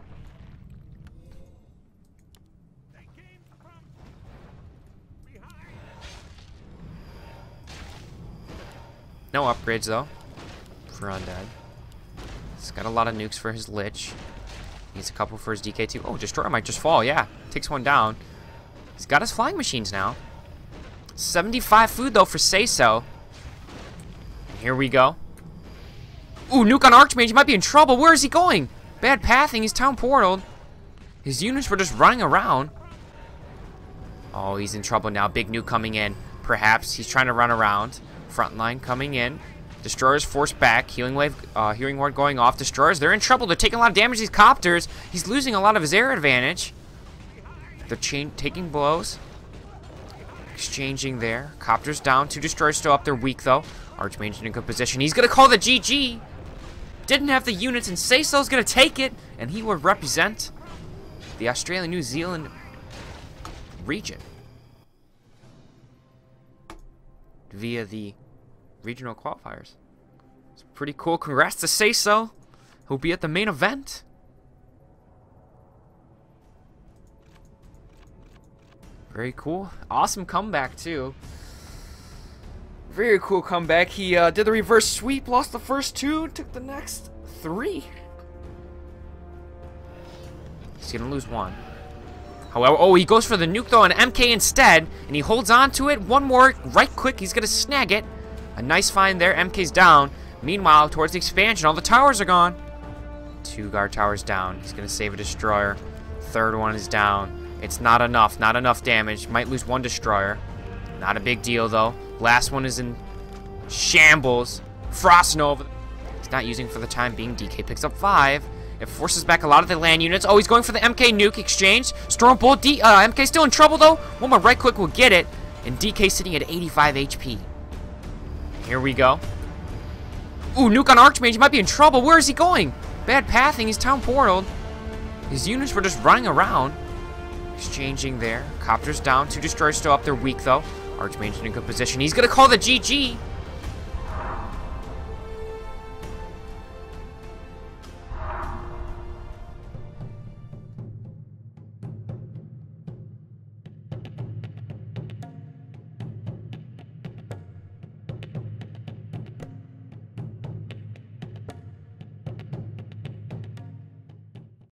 No upgrades though for Undead. He's got a lot of nukes for his Lich. Needs a couple for his DK2. Oh, Destroyer might just fall. Yeah, takes one down. He's got his flying machines now. 75 food though for SaysO. And here we go. Ooh, nuke on Archmage. He might be in trouble. Where is he going? Bad pathing. He's town portaled. His units were just running around. Oh, he's in trouble now. Big nuke coming in. Perhaps he's trying to run around. Frontline coming in. Destroyers forced back. Healing wave, healing ward going off. Destroyers, they're in trouble. They're taking a lot of damage. These copters. He's losing a lot of his air advantage. They're taking blows. Exchanging there. Copters down. 2 destroyers still up. They're weak though. Archmage in a good position. He's gonna call the GG. Didn't have the units, and SaysO's gonna take it, and he will represent the Australia-New Zealand region via the regional qualifiers. It's pretty cool. Congrats to SaysO. He'll be at the main event. Very cool. Awesome comeback too. Very cool comeback. He did the reverse sweep, lost the first 2, took the next 3. He's gonna lose 1. However, oh, he goes for the nuke though, an MK instead, and he holds on to it. One more right click, he's gonna snag it. A nice find there. MK's down. Meanwhile, towards the expansion, all the towers are gone. 2 guard towers down. He's gonna save a destroyer. 3rd one is down. It's not enough. Not enough damage. Might lose 1 destroyer. Not a big deal though. Last one is in shambles. Frost Nova. He's not using for the time being. DK picks up 5. It forces back a lot of the land units. Oh, he's going for the MK nuke exchange. Storm Bolt. MK still in trouble though. One more right click will get it. And DK sitting at 85 HP. Here we go. Ooh, nuke on Archmage. He might be in trouble. Where is he going? Bad pathing. He's town portaled. His units were just running around. Exchanging there. Copters down. 2 destroyers still up. They're weak though. Archmage in a good position. He's gonna call the GG.